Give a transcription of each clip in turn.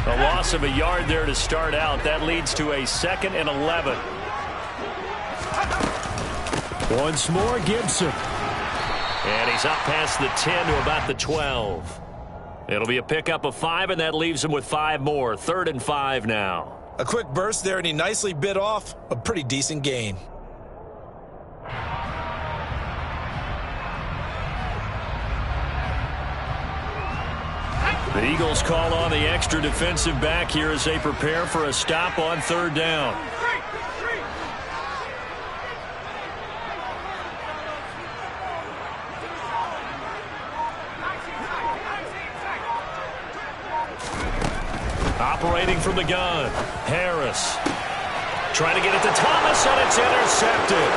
A loss of a yard there to start out. That leads to a 2nd and 11. Once more, Gibson. And he's up past the 10 to about the 12. It'll be a pickup of 5, and that leaves him with 5 more. 3rd and 5 now. A quick burst there, and he nicely bit off a pretty decent gain. The Eagles call on the extra defensive back here as they prepare for a stop on 3rd down. Operating from the gun, Harris. Trying to get it to Thomas, and it's intercepted.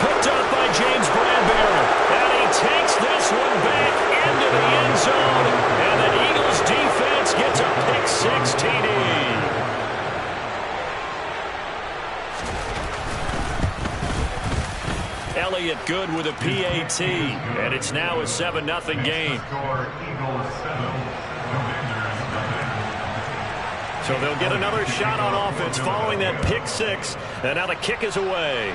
Picked up by James Bradbury. And he takes this one back into the end zone. And the Eagles defense gets a pick-6 TD. Elliott Good with a PAT. And it's now a 7-0 game. So they'll get another shot on offense following that pick-6. And now the kick is away.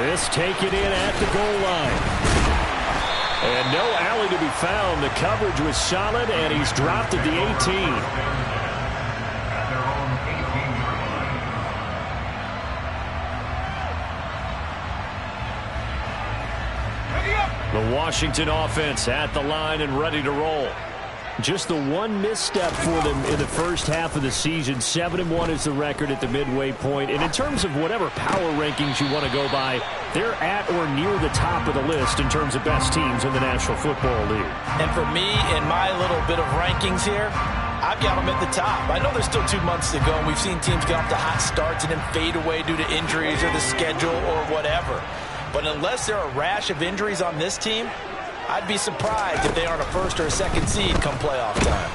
This taken in at the goal line. And no alley to be found. The coverage was solid, and he's dropped at the 18. The Washington offense at the line and ready to roll. Just the one misstep for them in the first half of the season. 7-1 is the record at the midway point. And in terms of whatever power rankings you want to go by, they're at or near the top of the list in terms of best teams in the National Football League. And for me, in my little bit of rankings here, I've got them at the top. I know there's still 2 months to go, and we've seen teams get off to hot starts and then fade away due to injuries or the schedule or whatever. But unless there are a rash of injuries on this team, I'd be surprised if they aren't a 1st or a 2nd seed come playoff time.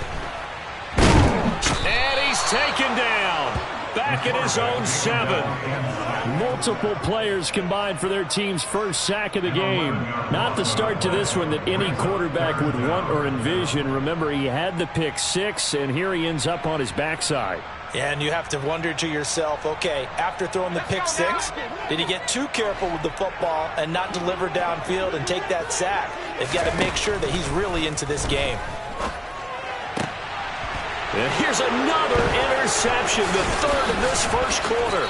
And he's taken down. Back at his own 7. Multiple players combined for their team's first sack of the game. Not the start to this one that any quarterback would want or envision. Remember, he had the pick-6, and here he ends up on his backside. Yeah, and you have to wonder to yourself, okay, after throwing the pick-6, did he get too careful with the football and not deliver downfield and take that sack? They've got to make sure that he's really into this game. And here's another interception, the 3rd of this first quarter.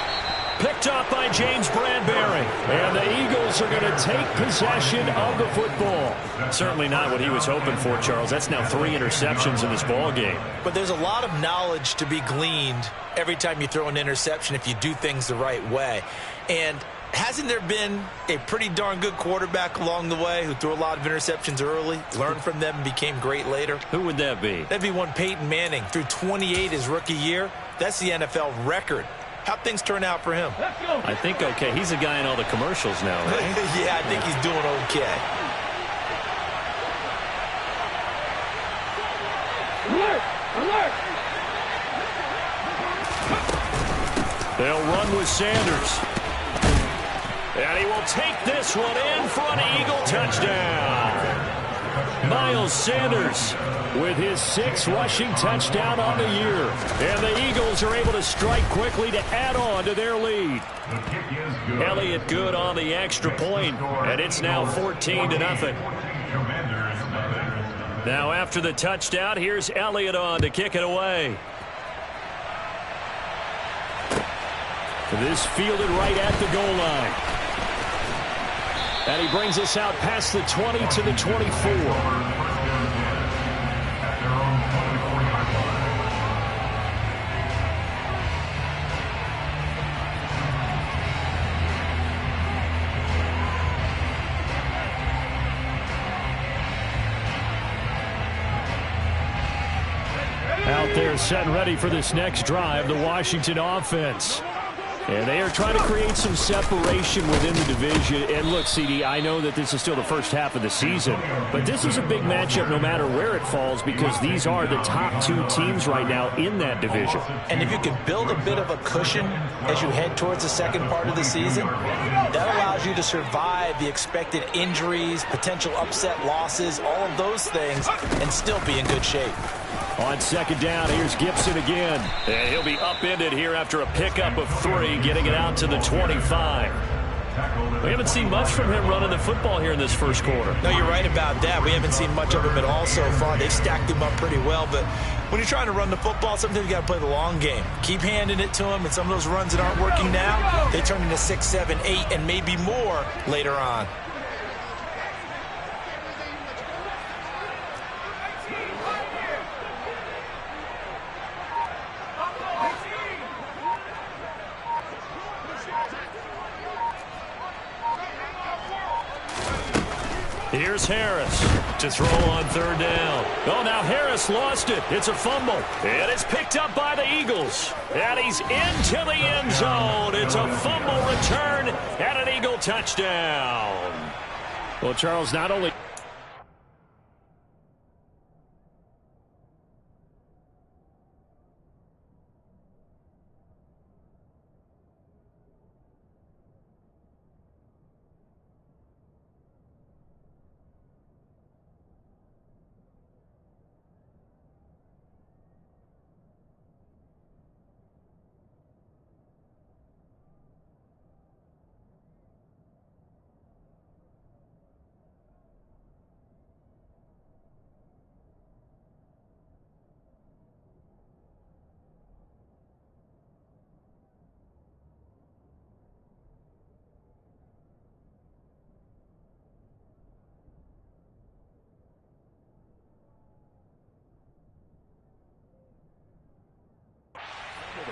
Picked up by James Bradbury. And the Eagles are going to take possession of the football. Certainly not what he was hoping for, Charles. That's now 3 interceptions in this ball game. But there's a lot of knowledge to be gleaned every time you throw an interception if you do things the right way. And hasn't there been a pretty darn good quarterback along the way who threw a lot of interceptions early, learned from them, and became great later? Who would that be? That'd be one Peyton Manning. Threw 28 his rookie year. That's the NFL record. How'd things turn out for him? I think okay. He's a guy in all the commercials now, right? Yeah, I think he's doing okay. Alert! Alert! They'll run with Sanders. And he will take this one in for an Eagle touchdown. Miles Sanders with his 6th rushing touchdown on the year. And the Eagles are able to strike quickly to add on to their lead. Elliott Good on the extra point, and it's now 14-0. Now after the touchdown, here's Elliott on to kick it away. This fielded right at the goal line. And he brings us out past the 20 to the 24. Out there set and ready for this next drive, the Washington offense. And they are trying to create some separation within the division. And look, CD, I know that this is still the first half of the season, but this is a big matchup no matter where it falls because these are the top 2 teams right now in that division. And if you can build a bit of a cushion as you head towards the second part of the season, that allows you to survive the expected injuries, potential upset losses, all of those things, and still be in good shape. On second down, here's Gibson again. And he'll be upended here after a pickup of 3, getting it out to the 25. We haven't seen much from him running the football here in this first quarter. No, you're right about that. We haven't seen much of him at all so far. They've stacked him up pretty well, but when you're trying to run the football, sometimes you got to play the long game. Keep handing it to him, and some of those runs that aren't working now, they turn into 6, 7, 8, and maybe more later on. Here's Harris to throw on third down. Oh, now Harris lost it. It's a fumble. And it's picked up by the Eagles. And he's into the end zone. It's a fumble return and an Eagle touchdown. Well, Charles, not only...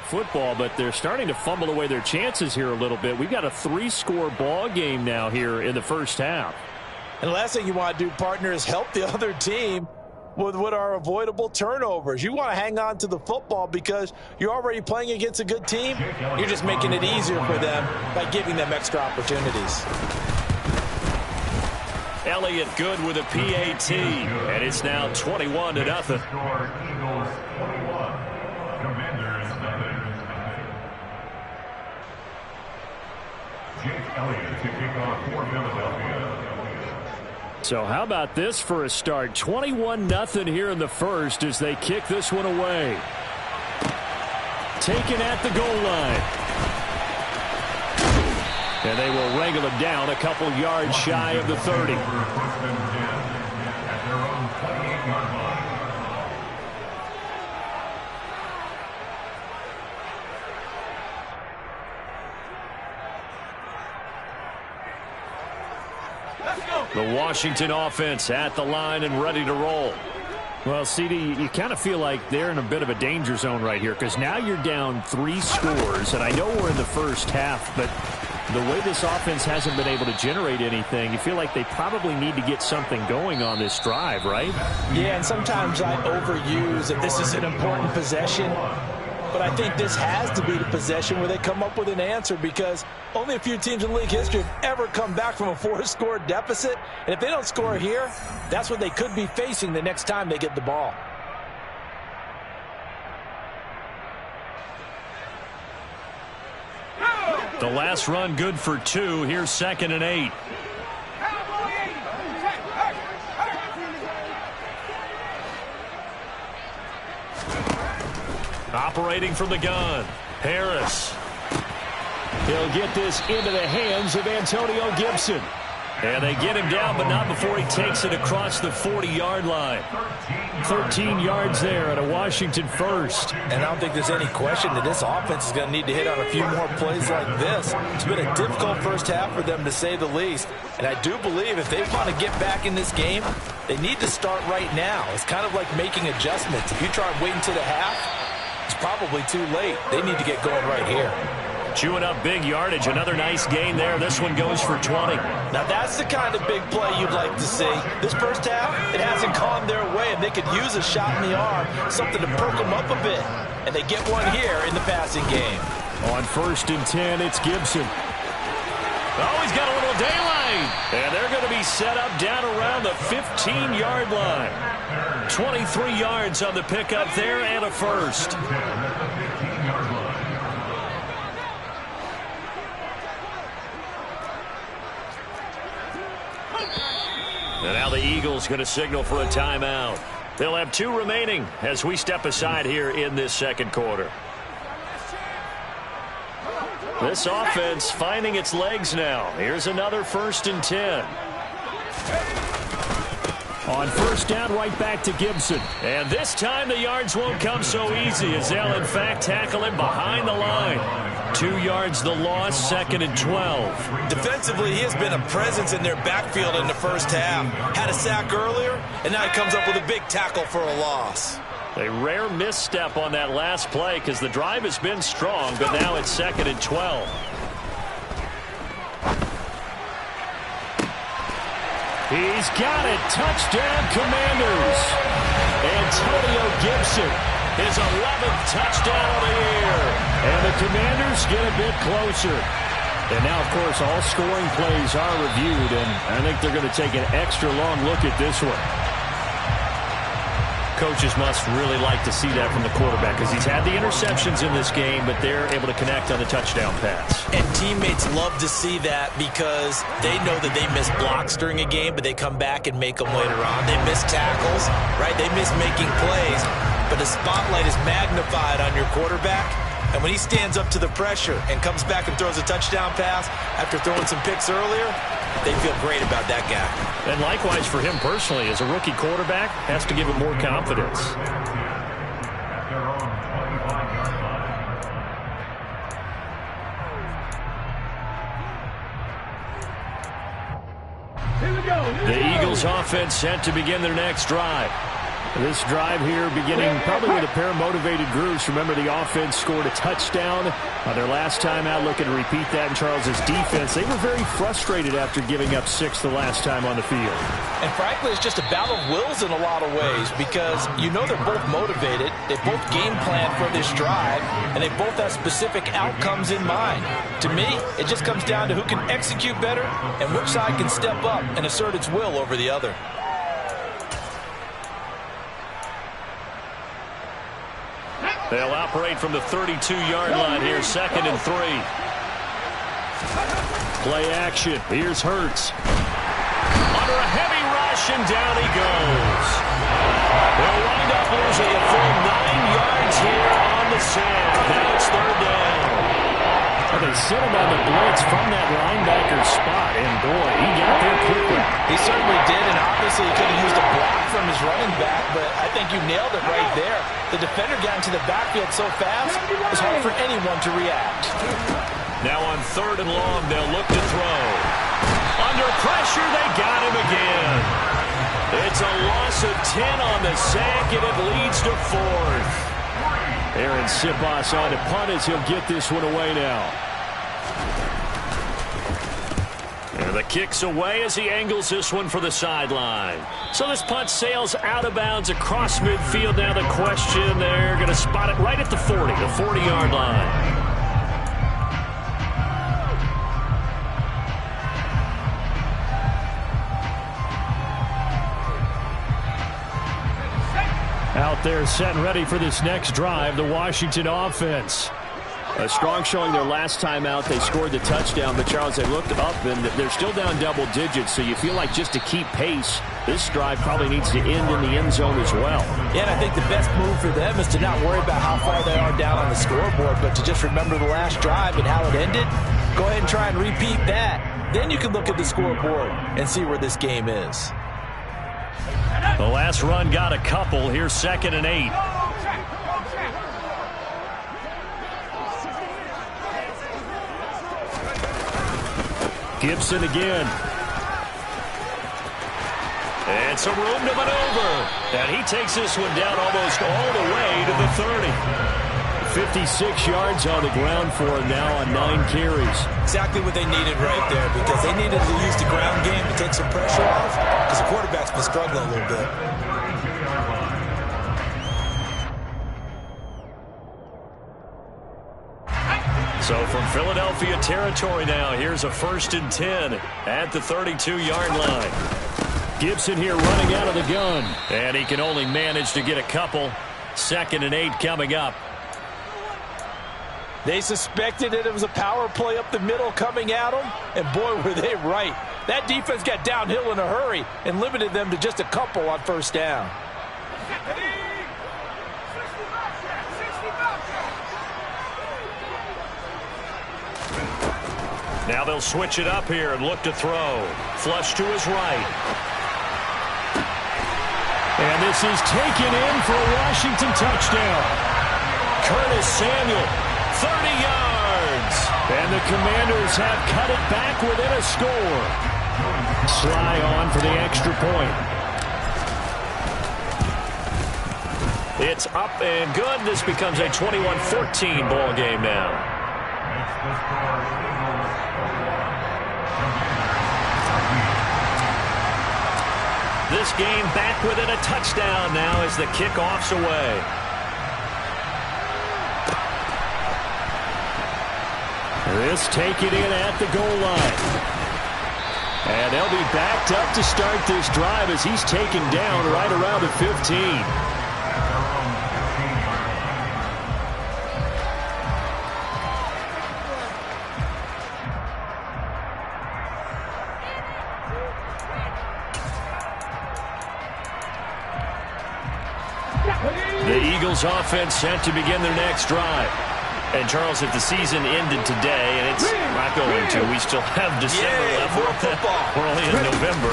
football, but they're starting to fumble away their chances here a little bit. We've got a 3-score ball game now here in the first half. And the last thing you want to do, partner, is help the other team with what are avoidable turnovers. You want to hang on to the football because you're already playing against a good team. You're just making it easier for them by giving them extra opportunities. Elliott good with a PAT, and it's now 21-0. So how about this for a start? 21-0 here in the first as they kick this one away. Taken at the goal line. And they will wrangle him down a couple yards shy of the 30. The Washington offense at the line and ready to roll. Well, CD, you kind of feel like they're in a bit of a danger zone right here because now you're down 3 scores, and I know we're in the first half, but the way this offense hasn't been able to generate anything, you feel like they probably need to get something going on this drive, right? Yeah, and sometimes I overuse that this is an important possession. But I think this has to be the possession where they come up with an answer because only a few teams in league history have ever come back from a 4-score deficit. And if they don't score here, that's what they could be facing the next time they get the ball. The last run good for 2. Here's 2nd and 8. Operating from the gun, Harris. He'll get this into the hands of Antonio Gibson. And they get him down, but not before he takes it across the 40-yard line. 13 yards there at a Washington first. And I don't think there's any question that this offense is going to need to hit on a few more plays like this. It's been a difficult first half for them, to say the least. And I do believe if they want to get back in this game, they need to start right now. It's kind of like making adjustments. If you try waiting to the half, it's probably too late. They need to get going right here. Chewing up big yardage. Another nice gain there. This one goes for 20. Now that's the kind of big play you'd like to see. This first half, it hasn't gone their way, and they could use a shot in the arm, something to perk them up a bit. And they get one here in the passing game. On 1st and 10, it's Gibson. Oh, he's got a little daylight. And they're going to be set up down around the 15-yard line. 23 yards on the pickup there and a first. And now the Eagles going to signal for a timeout. They'll have 2 remaining as we step aside here in this second quarter. This offense finding its legs now. Here's another 1st and 10. On first down, right back to Gibson. And this time the yards won't come so easy as they'll, in fact, tackle him behind the line. 2 yards the loss, 2nd and 12. Defensively, he has been a presence in their backfield in the first half. Had a sack earlier, and now he comes up with a big tackle for a loss. A rare misstep on that last play because the drive has been strong, but now it's 2nd and 12. He's got it. Touchdown, Commanders. Antonio Gibson, his 11th touchdown of the year. And the Commanders get a bit closer. And now, of course, all scoring plays are reviewed, and I think they're going to take an extra long look at this one. Coaches must really like to see that from the quarterback because he's had the interceptions in this game, but they're able to connect on the touchdown pass. And teammates love to see that because they know that they miss blocks during a game, but they come back and make them later on. They miss tackles, right? They miss making plays, but the spotlight is magnified on your quarterback. And when he stands up to the pressure and comes back and throws a touchdown pass after throwing some picks earlier, they feel great about that guy. And likewise for him personally, as a rookie quarterback, has to give him more confidence. The Eagles offense set to begin their next drive. This drive here beginning probably with a pair of motivated groups. Remember, the offense scored a touchdown on their last time out. Looking to repeat that in Charles's defense. They were very frustrated after giving up 6 the last time on the field. And frankly, it's just a battle of wills in a lot of ways because you know they're both motivated. They both game plan for this drive, and they both have specific outcomes in mind. To me, it just comes down to who can execute better and which side can step up and assert its will over the other. They'll operate from the 32-yard line here, 2nd and 3. Play action. Here's Hurts. Under a heavy rush, and down he goes. They'll wind up losing a full 9 yards here on the sand. Now it's 3rd down. Well, they sent him on the blitz from that linebacker spot, and boy, he got there quickly. He certainly did, and obviously he could have used a block from his running back, but I think you nailed it right there. The defender got into the backfield so fast, it was hard for anyone to react. Now on 3rd and long, they'll look to throw. Under pressure, they got him again. It's a loss of 10 on the sack, and it leads to 4th. Aaron Sipos on to punt as he'll get this one away now. And the kick's away as he angles this one for the sideline. So this punt sails out of bounds across midfield. Now the question, they're going to spot it right at the 40, the 40-yard line. Out there set and ready for this next drive, the Washington offense. A strong showing their last time out. They scored the touchdown, but Charles, they looked up and they're still down double digits, so you feel like just to keep pace, this drive probably needs to end in the end zone as well. Yeah, and I think the best move for them is to not worry about how far they are down on the scoreboard, but to just remember the last drive and how it ended. Go ahead and try and repeat that. Then you can look at the scoreboard and see where this game is. The last run got a couple. Here's 2nd and 8. Gibson again. And some room to maneuver. And he takes this one down almost all the way to the 30. 56 yards on the ground for him now on 9 carries. Exactly what they needed right there because they needed to use the ground game to take some pressure off because the quarterback's been struggling a little bit. So from Philadelphia territory now, here's a 1st and 10 at the 32-yard line. Gibson here running out of the gun. And he can only manage to get a couple. 2nd and 8 coming up. They suspected that it was a power play up the middle coming at them, and boy, were they right. That defense got downhill in a hurry and limited them to just a couple on 1st down. Now they'll switch it up here and look to throw. Flush to his right. And this is taken in for a Washington touchdown. Curtis Samuel, 30 yards. And the Commanders have cut it back within a score. Sly on for the extra point. It's up and good. This becomes a 21-14 ball game now. This game back within a touchdown now as the kickoff's away. This taken in at the goal line. And they'll be backed up to start this drive as he's taken down right around the 15. The Eagles offense set to begin their next drive. And, Charles, if the season ended today, and it's not going to, we still have December left. We're only in November.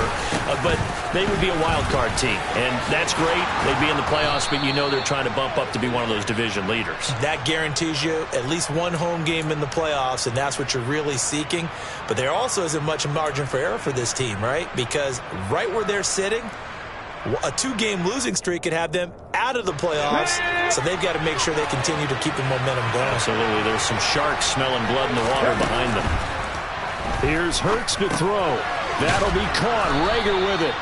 But they would be a wild card team. And that's great. They'd be in the playoffs, but you know they're trying to bump up to be one of those division leaders. That guarantees you at least one home game in the playoffs, and that's what you're really seeking. But there also isn't much margin for error for this team, right? Because right where they're sitting, a two-game losing streak could have them out of the playoffs, so they've got to make sure they continue to keep the momentum going. Absolutely. There's some sharks smelling blood in the water behind them. Here's Hurts to throw. That'll be caught. Rager with it.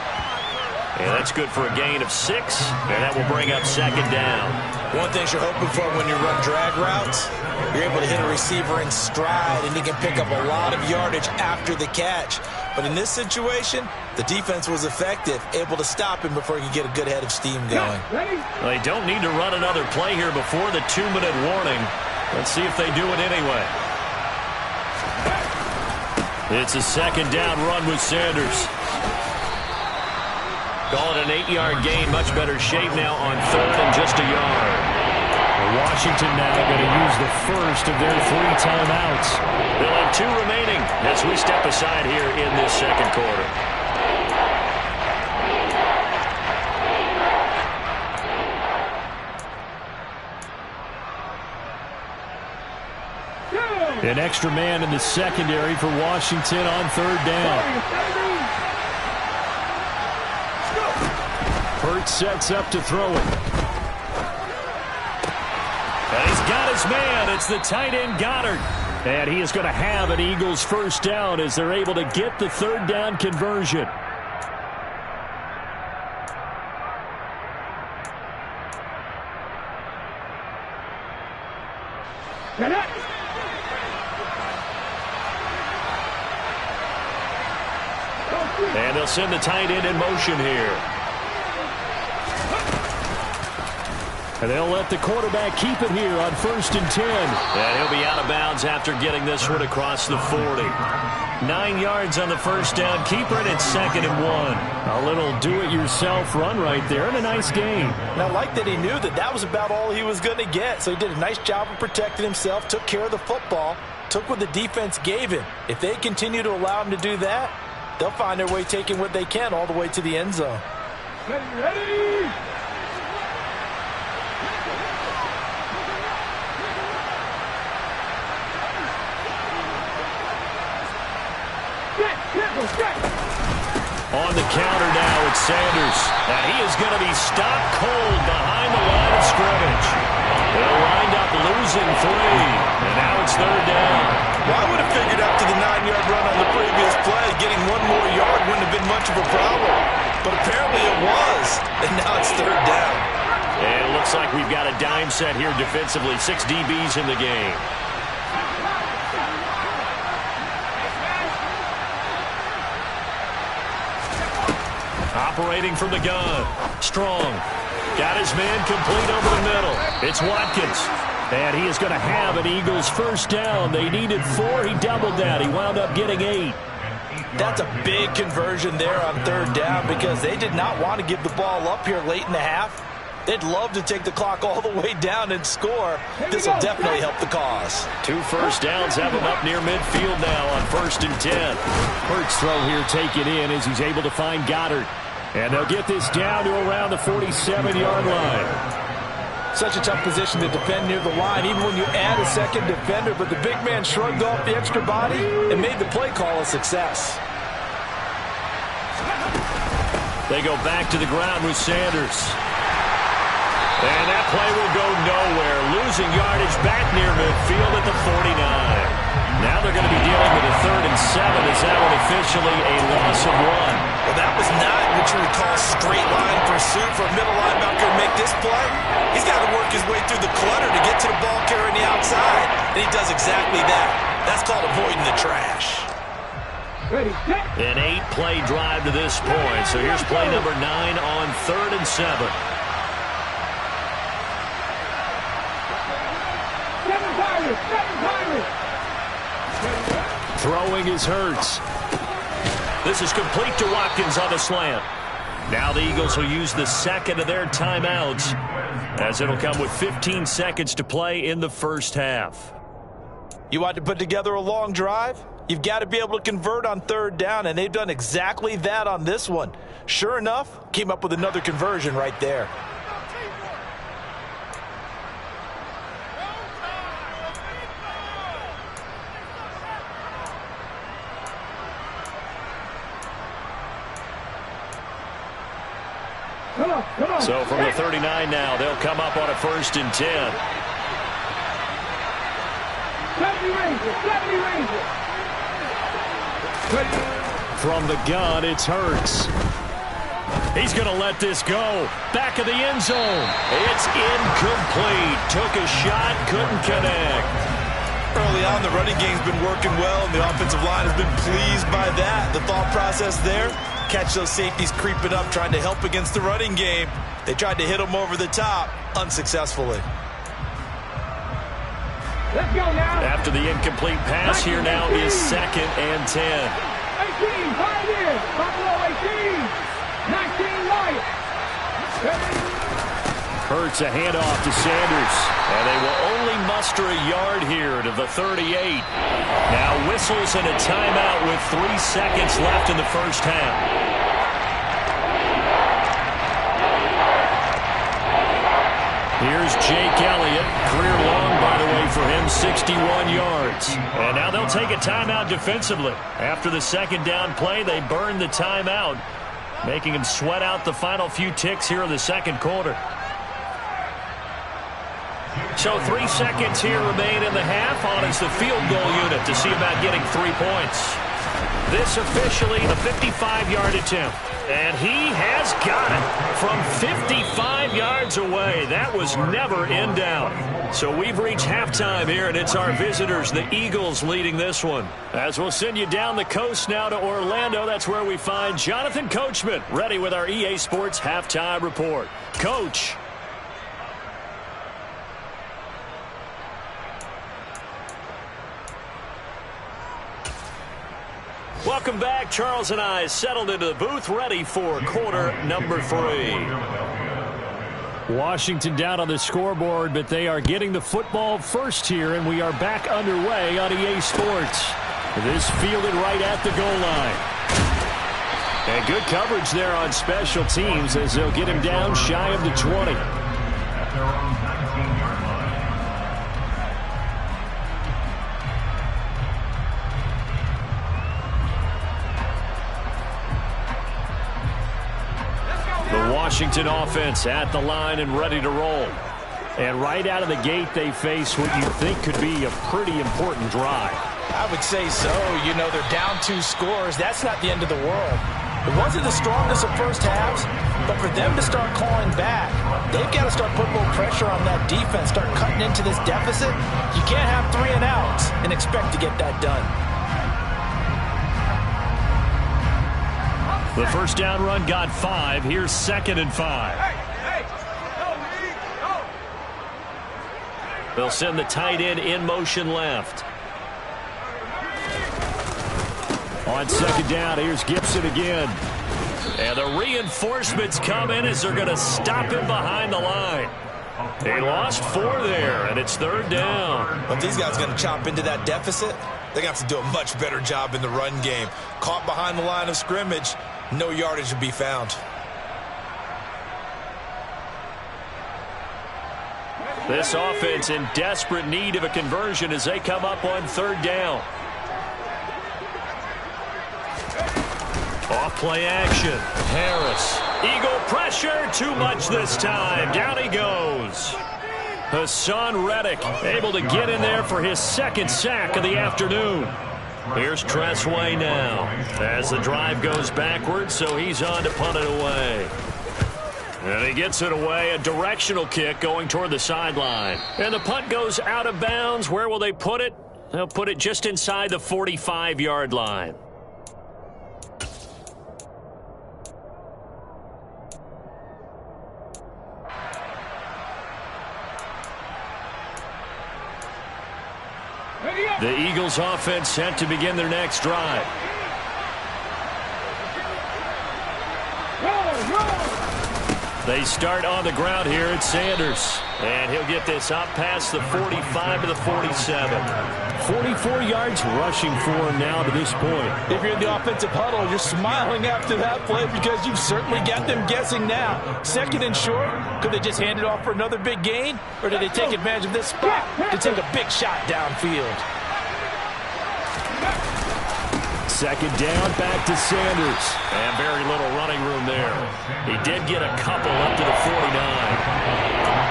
Yeah, that's good for a gain of 6, and that will bring up second down. One thing you're hoping for when you run drag routes, you're able to hit a receiver in stride, and he can pick up a lot of yardage after the catch. But in this situation, the defense was effective, able to stop him before he could get a good head of steam going. Well, they don't need to run another play here before the 2-minute warning. Let's see if they do it anyway. It's a second down run with Sanders. Call it an 8-yard gain. Much better shape now on third and just a yard. Washington now going to use the first of their 3 timeouts. They'll have 2 remaining as we step aside here in this second quarter. An extra man in the secondary for Washington on third down. Hurts sets up to throw it. And he's got his man. It's the tight end Goddard. And he is going to have an Eagles first down as they're able to get the third down conversion. And they'll send the tight end in motion here. And they'll let the quarterback keep it here on 1st and 10. And he'll be out of bounds after getting this one across the 40. 9 yards on the first down. Keeper, and it's 2nd and 1. A little do-it-yourself run right there and a nice game. And I like that he knew that that was about all he was going to get. So he did a nice job of protecting himself, took care of the football, took what the defense gave him. If they continue to allow him to do that, they'll find their way taking what they can all the way to the end zone. Ready! On the counter now, it's Sanders. And he is going to be stopped cold behind the line of scrimmage. They'll wind up losing 3. And now it's third down. Well, I would have figured up to the 9-yard run on the previous play. Getting 1 more yard wouldn't have been much of a problem. But apparently it was. And now it's third down. And it looks like we've got a dime set here defensively. 6 DBs in the game. Operating from the gun. Strong. Got his man complete over the middle. It's Watkins. And he is going to have an Eagles first down. They needed 4. He doubled that. He wound up getting 8. That's a big conversion there on third down because they did not want to give the ball up here late in the half. They'd love to take the clock all the way down and score. This will definitely help the cause. 2 first downs have him up near midfield now on 1st and 10. Hurts throw here taken in as he's able to find Goddard. And they'll get this down to around the 47-yard line. Such a tough position to defend near the line, even when you add a second defender. But the big man shrugged off the extra body and made the play call a success. They go back to the ground with Sanders. And that play will go nowhere. Losing yardage back near midfield at the 49. Now they're going to be dealing with a 3rd and 7 as that one officially a loss of 1. Well, that was not what you would call straight line pursuit for a middle linebacker to make this play. He's got to work his way through the clutter to get to the ball carrier on the outside. And he does exactly that. That's called avoiding the trash. An 8-play drive to this point. So here's play number 9 on 3rd and 7. Throwing is Hurts. This is complete to Watkins on the slant. Now the Eagles will use the second of their timeouts as it'll come with 15 seconds to play in the first half. You want to put together a long drive? You've got to be able to convert on 3rd down, and they've done exactly that on this one. Sure enough, came up with another conversion right there. So from the 39 now, they'll come up on a 1st and 10. From the gun, it's Hurts. He's going to let this go. Back of the end zone. It's incomplete. Took a shot, couldn't connect. Early on, the running game's been working well, and the offensive line has been pleased by that. The thought process there, catch those safeties creeping up, trying to help against the running game. They tried to hit them over the top, unsuccessfully. Let's go now. After the incomplete pass, here now is 2nd and 10. 18, Pioneers. Buffalo 18. 19, Lions. Hurts a handoff to Sanders. And they will only muster a yard here to the 38. Now whistles and a timeout with 3 seconds left in the first half. Here's Jake Elliott. Career long, by the way, for him, 61 yards. And now they'll take a timeout defensively. After the 2nd down play, they burn the timeout, making him sweat out the final few ticks here in the 2nd quarter. So 3 seconds here remain in the half on as the field goal unit to see about getting 3 points. This officially a 55-yard attempt. And he has got it from 55 yards away. That was never in doubt. So we've reached halftime here, and it's our visitors, the Eagles, leading this one. As we'll send you down the coast now to Orlando, that's where we find Jonathan Coachman, ready with our EA Sports Halftime Report. Coach. Welcome back. Charles and I settled into the booth, ready for quarter number 3. Washington down on the scoreboard, but they are getting the football first here, and we are back underway on EA Sports. This fielded right at the goal line. And good coverage there on special teams as they'll get him down shy of the 20. Washington offense at the line and ready to roll. And right out of the gate, they face what you think could be a pretty important drive. I would say so. You know, they're down 2 scores. That's not the end of the world. It wasn't the strongest of first halves, but for them to start calling back, they've got to start putting more pressure on that defense, start cutting into this deficit. You can't have 3 and outs and expect to get that done. The first down run got 5. Here's 2nd and 5. They'll send the tight end in motion left. On 2nd down, here's Gibson again. And the reinforcements come in as they're going to stop him behind the line. They lost 4 there, and it's 3rd down. But these guys are going to chop into that deficit. They're going to have to do a much better job in the run game. Caught behind the line of scrimmage, no yardage to be found. This offense in desperate need of a conversion as they come up on 3rd down. Off play action. Harris. Eagle pressure. Too much this time. Down he goes. Hassan Reddick able to get in there for his 2nd sack of the afternoon. Here's Tressway now as the drive goes backwards, so he's on to punt it away. And he gets it away. A directional kick going toward the sideline. And the punt goes out of bounds. Where will they put it? They'll put it just inside the 45-yard line. The Eagles offense set to begin their next drive. They start on the ground here at Sanders. And he'll get this up past the 45 to the 47. 44 yards rushing for him now to this point. If you're in the offensive huddle, you're smiling after that play because you've certainly got them guessing now. 2nd and short, could they just hand it off for another big gain? Or did they take advantage of this spot to take a big shot downfield? 2nd down, back to Sanders. And very little running room there. He did get a couple up to the 49.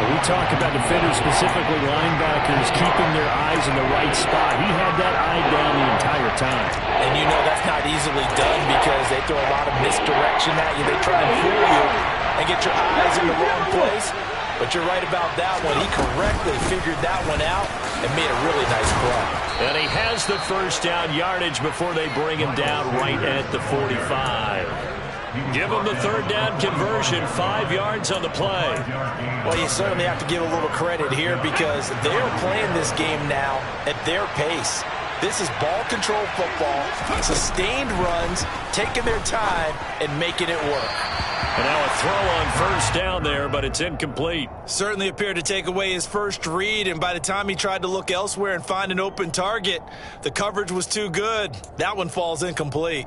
We talk about defenders, specifically linebackers, keeping their eyes in the right spot. He had that eye down the entire time. And you know that's not easily done because they throw a lot of misdirection at you. They try and fool you and get your eyes in the wrong place. But you're right about that one. He correctly figured that one out and made a really nice play. And he has the 1st down yardage before they bring him down right at the 45. Give him the 3rd down conversion, 5 yards on the play. Well, you certainly have to give a little credit here because they're playing this game now at their pace. This is ball control football, sustained runs, taking their time, and making it work. And now a throw on 1st down there, but it's incomplete. Certainly appeared to take away his first read, and by the time he tried to look elsewhere and find an open target, the coverage was too good. That one falls incomplete.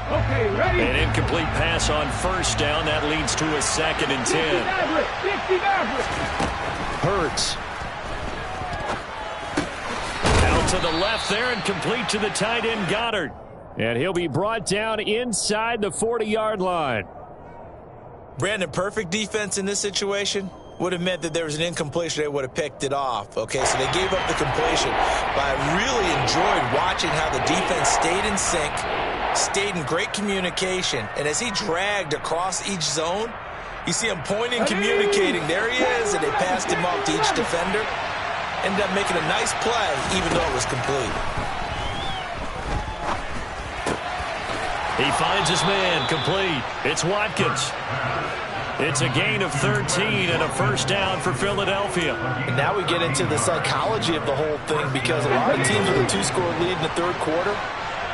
Okay, ready? An incomplete pass on 1st down. That leads to a 2nd and 10. Hurts. Out to the left there and complete to the tight end, Goddard. And he'll be brought down inside the 40-yard line. Brandon, perfect defense in this situation would have meant that there was an incompletion. They would have picked it off. Okay, so they gave up the completion. But I really enjoyed watching how the defense stayed in sync, stayed in great communication. And as he dragged across each zone, you see him pointing, communicating. There he is, and they passed him off to each defender. Ended up making a nice play, even though it was complete. He finds his man, complete. It's Watkins. It's a gain of 13 and a 1st down for Philadelphia. And now we get into the psychology of the whole thing because a lot of teams with a 2-score lead in the 3rd quarter,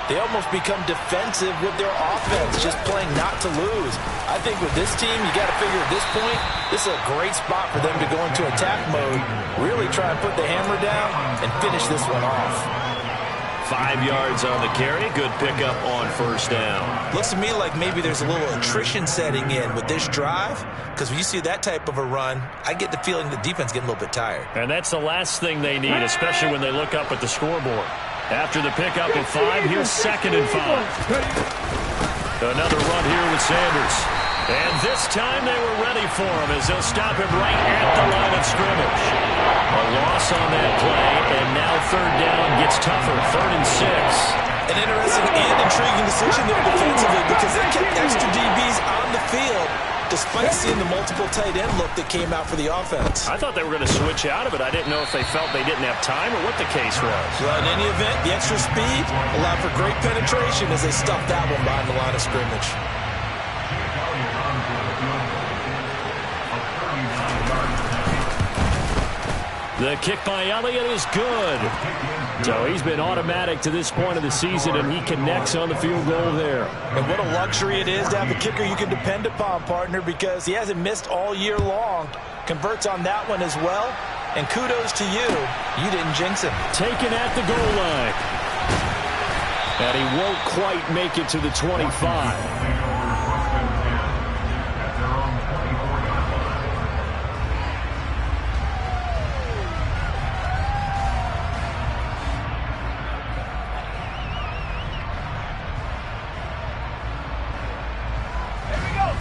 they almost become defensive with their offense, just playing not to lose. I think with this team, you got to figure at this point, this is a great spot for them to go into attack mode, really try and put the hammer down and finish this one off. 5 yards on the carry. Good pickup on 1st down. Looks to me like maybe there's a little attrition setting in with this drive because when you see that type of a run, I get the feeling the defense getting a little bit tired. And that's the last thing they need, especially when they look up at the scoreboard. After the pickup of 5, here's 2nd and 5. Another run here with Sanders. And this time they were ready for him as they'll stop him right at the line of scrimmage. A loss on that play, and now 3rd down gets tougher, 3rd and 6. An interesting and intriguing decision there defensively because they kept extra DBs on the field despite seeing the multiple tight end look that came out for the offense. I thought they were going to switch out of it. I didn't know if they felt they didn't have time or what the case was. Well, in any event, the extra speed allowed for great penetration as they stuffed that one behind the line of scrimmage. The kick by Elliott is good. So he's been automatic to this point of the season, and he connects on the field goal there. And what a luxury it is to have a kicker you can depend upon, partner, because he hasn't missed all year long. Converts on that one as well. And kudos to you. You didn't jinx him. Taken at the goal line. And he won't quite make it to the 25.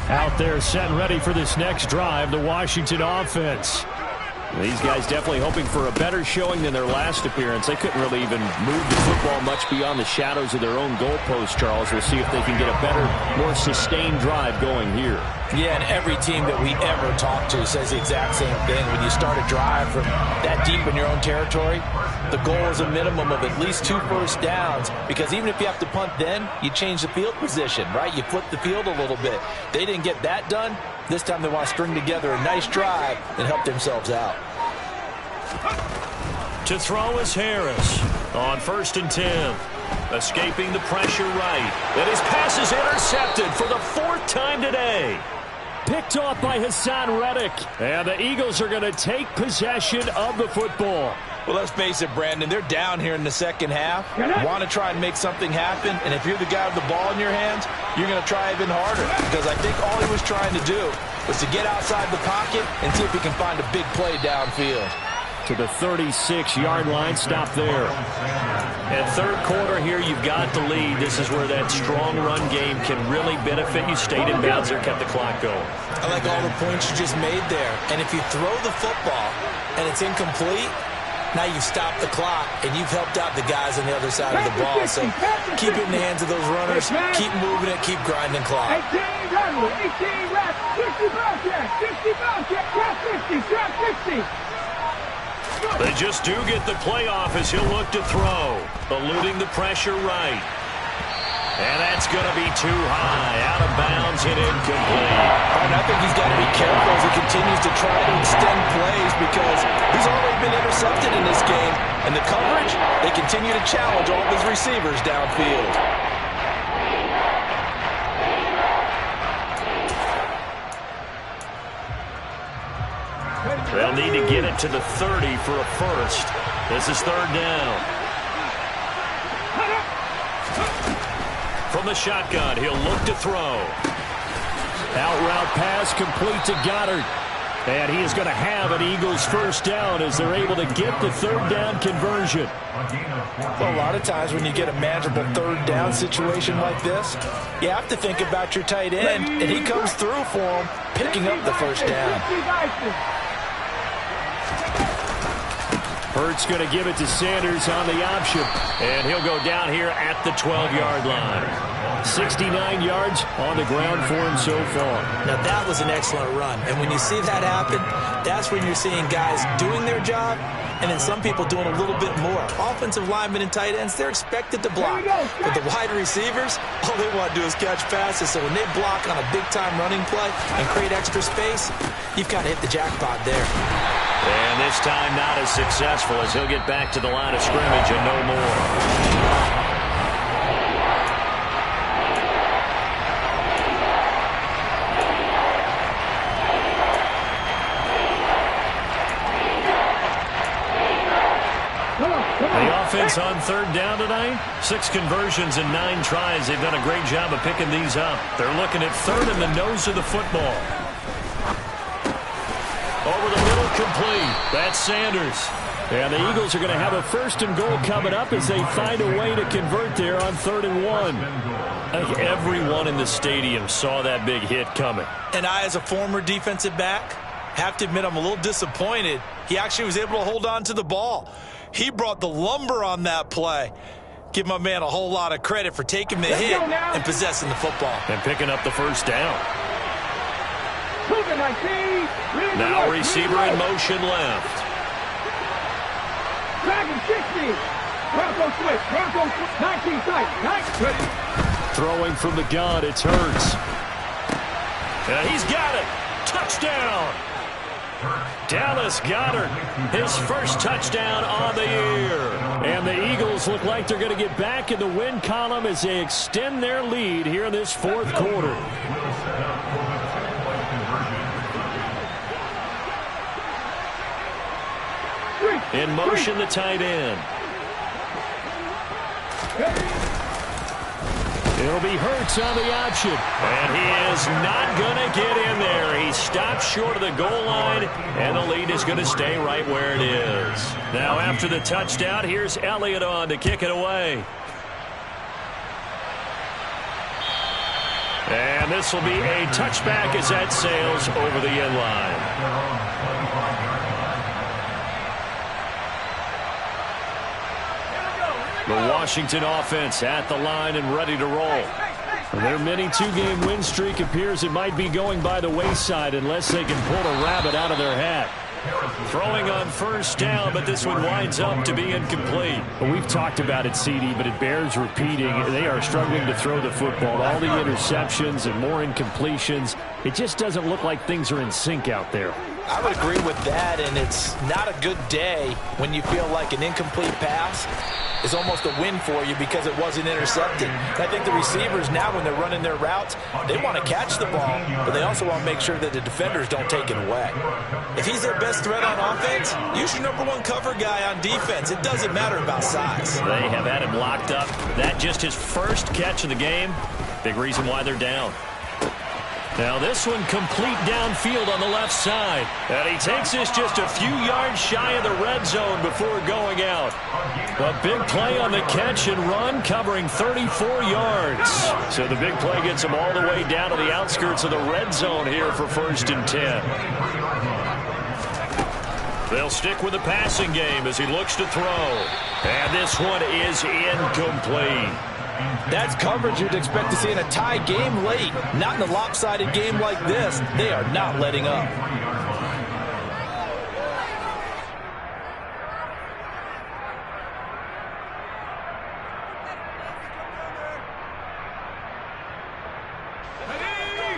Out there set and ready for this next drive, the Washington offense. These guys definitely hoping for a better showing than their last appearance. They couldn't really even move the football much beyond the shadows of their own goalpost, Charles. We'll see if they can get a better, more sustained drive going here. Yeah, and every team that we ever talk to says the exact same thing. When you start a drive from that deep in your own territory, the goal is a minimum of at least 2 first downs, because even if you have to punt then, you change the field position, right? You flip the field a little bit. They didn't get that done. This time they want to string together a nice drive and help themselves out. To throw is Harris on 1st and 10. Escaping the pressure right. And his pass is intercepted for the 4th time today. Picked off by Hassan Reddick. And the Eagles are going to take possession of the football. Well, let's face it, Brandon, they're down here in the second half. Want to try and make something happen, and if you're the guy with the ball in your hands, you're going to try even harder, because I think all he was trying to do was to get outside the pocket and see if he can find a big play downfield. To the 36-yard line, stop there. And third quarter here, you've got the lead. This is where that strong run game can really benefit you. Stayed in bounds there, kept the clock going. I like all the points you just made there. And if you throw the football and it's incomplete, now you've stopped the clock, and you've helped out the guys on the other side of the ball. So keep it in the hands of those runners. Keep moving it. Keep grinding clock. 18 reps, 60 bounce check, 60 bounce check, trap 60, trap 60. They just do get the play off as he'll look to throw. Eluding the pressure right. And that's going to be too high. Out of bounds and incomplete. And I think he's got to be careful as he continues to try to extend plays, because he's already been intercepted in this game. And the coverage, they continue to challenge all of his receivers downfield. They'll need to get it to the 30 for a first. This is 3rd down. From the shotgun, he'll look to throw. Out route pass complete to Goddard. And he is going to have an Eagles first down as they're able to get the 3rd down conversion. Well, a lot of times when you get a manageable 3rd down situation like this, you have to think about your tight end, and he comes through for him, picking up the first down. Hurts going to give it to Sanders on the option. And he'll go down here at the 12-yard line. 69 yards on the ground for him so far. Now, that was an excellent run. And when you see that happen, that's when you're seeing guys doing their job, and then some people doing a little bit more. Offensive linemen and tight ends, they're expected to block. But the wide receivers, all they want to do is catch passes. So when they block on a big-time running play and create extra space, you've got to hit the jackpot there. And this time not as successful, as he'll get back to the line of scrimmage and no more. The offense on 3rd down tonight, 6 conversions and 9 tries. They've done a great job of picking these up. They're looking at 3rd in the nose of the football. Over the middle, complete. That's Sanders. And the Eagles are going to have a 1st and goal coming up as they find a way to convert there on 3rd and 1. I think everyone in the stadium saw that big hit coming. And I, as a former defensive back, have to admit I'm a little disappointed. He actually was able to hold on to the ball. He brought the lumber on that play. Give my man a whole lot of credit for taking the hit and possessing the football. And picking up the first down. Now receiver in motion left. Dragon 60. Bronco switch. Bronco switch. 19 tight. Throwing from the gun, it's Hurts. And he's got it. Touchdown. Dallas Goedert, his first touchdown on the year. And the Eagles look like they're going to get back in the win column as they extend their lead here in this fourth quarter. In motion, the tight end. It'll be Hurts on the option. And he is not going to get in there. He stops short of the goal line, and the lead is going to stay right where it is. Now after the touchdown, here's Elliott on to kick it away. And this will be a touchback as that sails over the end line. The Washington offense at the line and ready to roll. Their mini two-game win streak appears it might be going by the wayside unless they can pull a rabbit out of their hat. Throwing on first down, but this one winds up to be incomplete. Well, we've talked about it, CD, but it bears repeating. They are struggling to throw the football. All the interceptions and more incompletions. It just doesn't look like things are in sync out there. I would agree with that, and it's not a good day when you feel like an incomplete pass is almost a win for you because it wasn't intercepted. And I think the receivers now, when they're running their routes, they want to catch the ball, but they also want to make sure that the defenders don't take it away. If he's their best threat on offense, use your #1 cover guy on defense. It doesn't matter about size. They have had him locked up. That just his first catch of the game. Big reason why they're down. Now this one complete downfield on the left side. And he takes this just a few yards shy of the red zone before going out. A big play on the catch and run, covering 34 yards. So the big play gets him all the way down to the outskirts of the red zone here for 1st and 10. They'll stick with the passing game as he looks to throw. And this one is incomplete. That's coverage you'd expect to see in a tie game late. Not in a lopsided game like this. They are not letting up.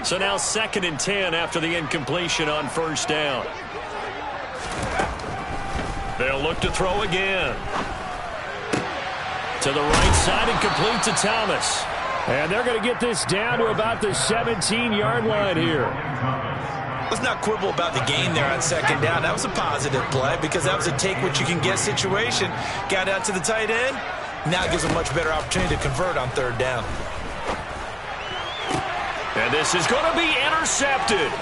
So now 2nd and 10 after the incompletion on first down. They'll look to throw again. To the right side and complete to Thomas. And they're going to get this down to about the 17-yard line here. Let's not quibble about the gain there on 2nd down. That was a positive play because that was a take-what-you-can-get situation. Got out to the tight end. Now it gives a much better opportunity to convert on 3rd down. And this is going to be intercepted.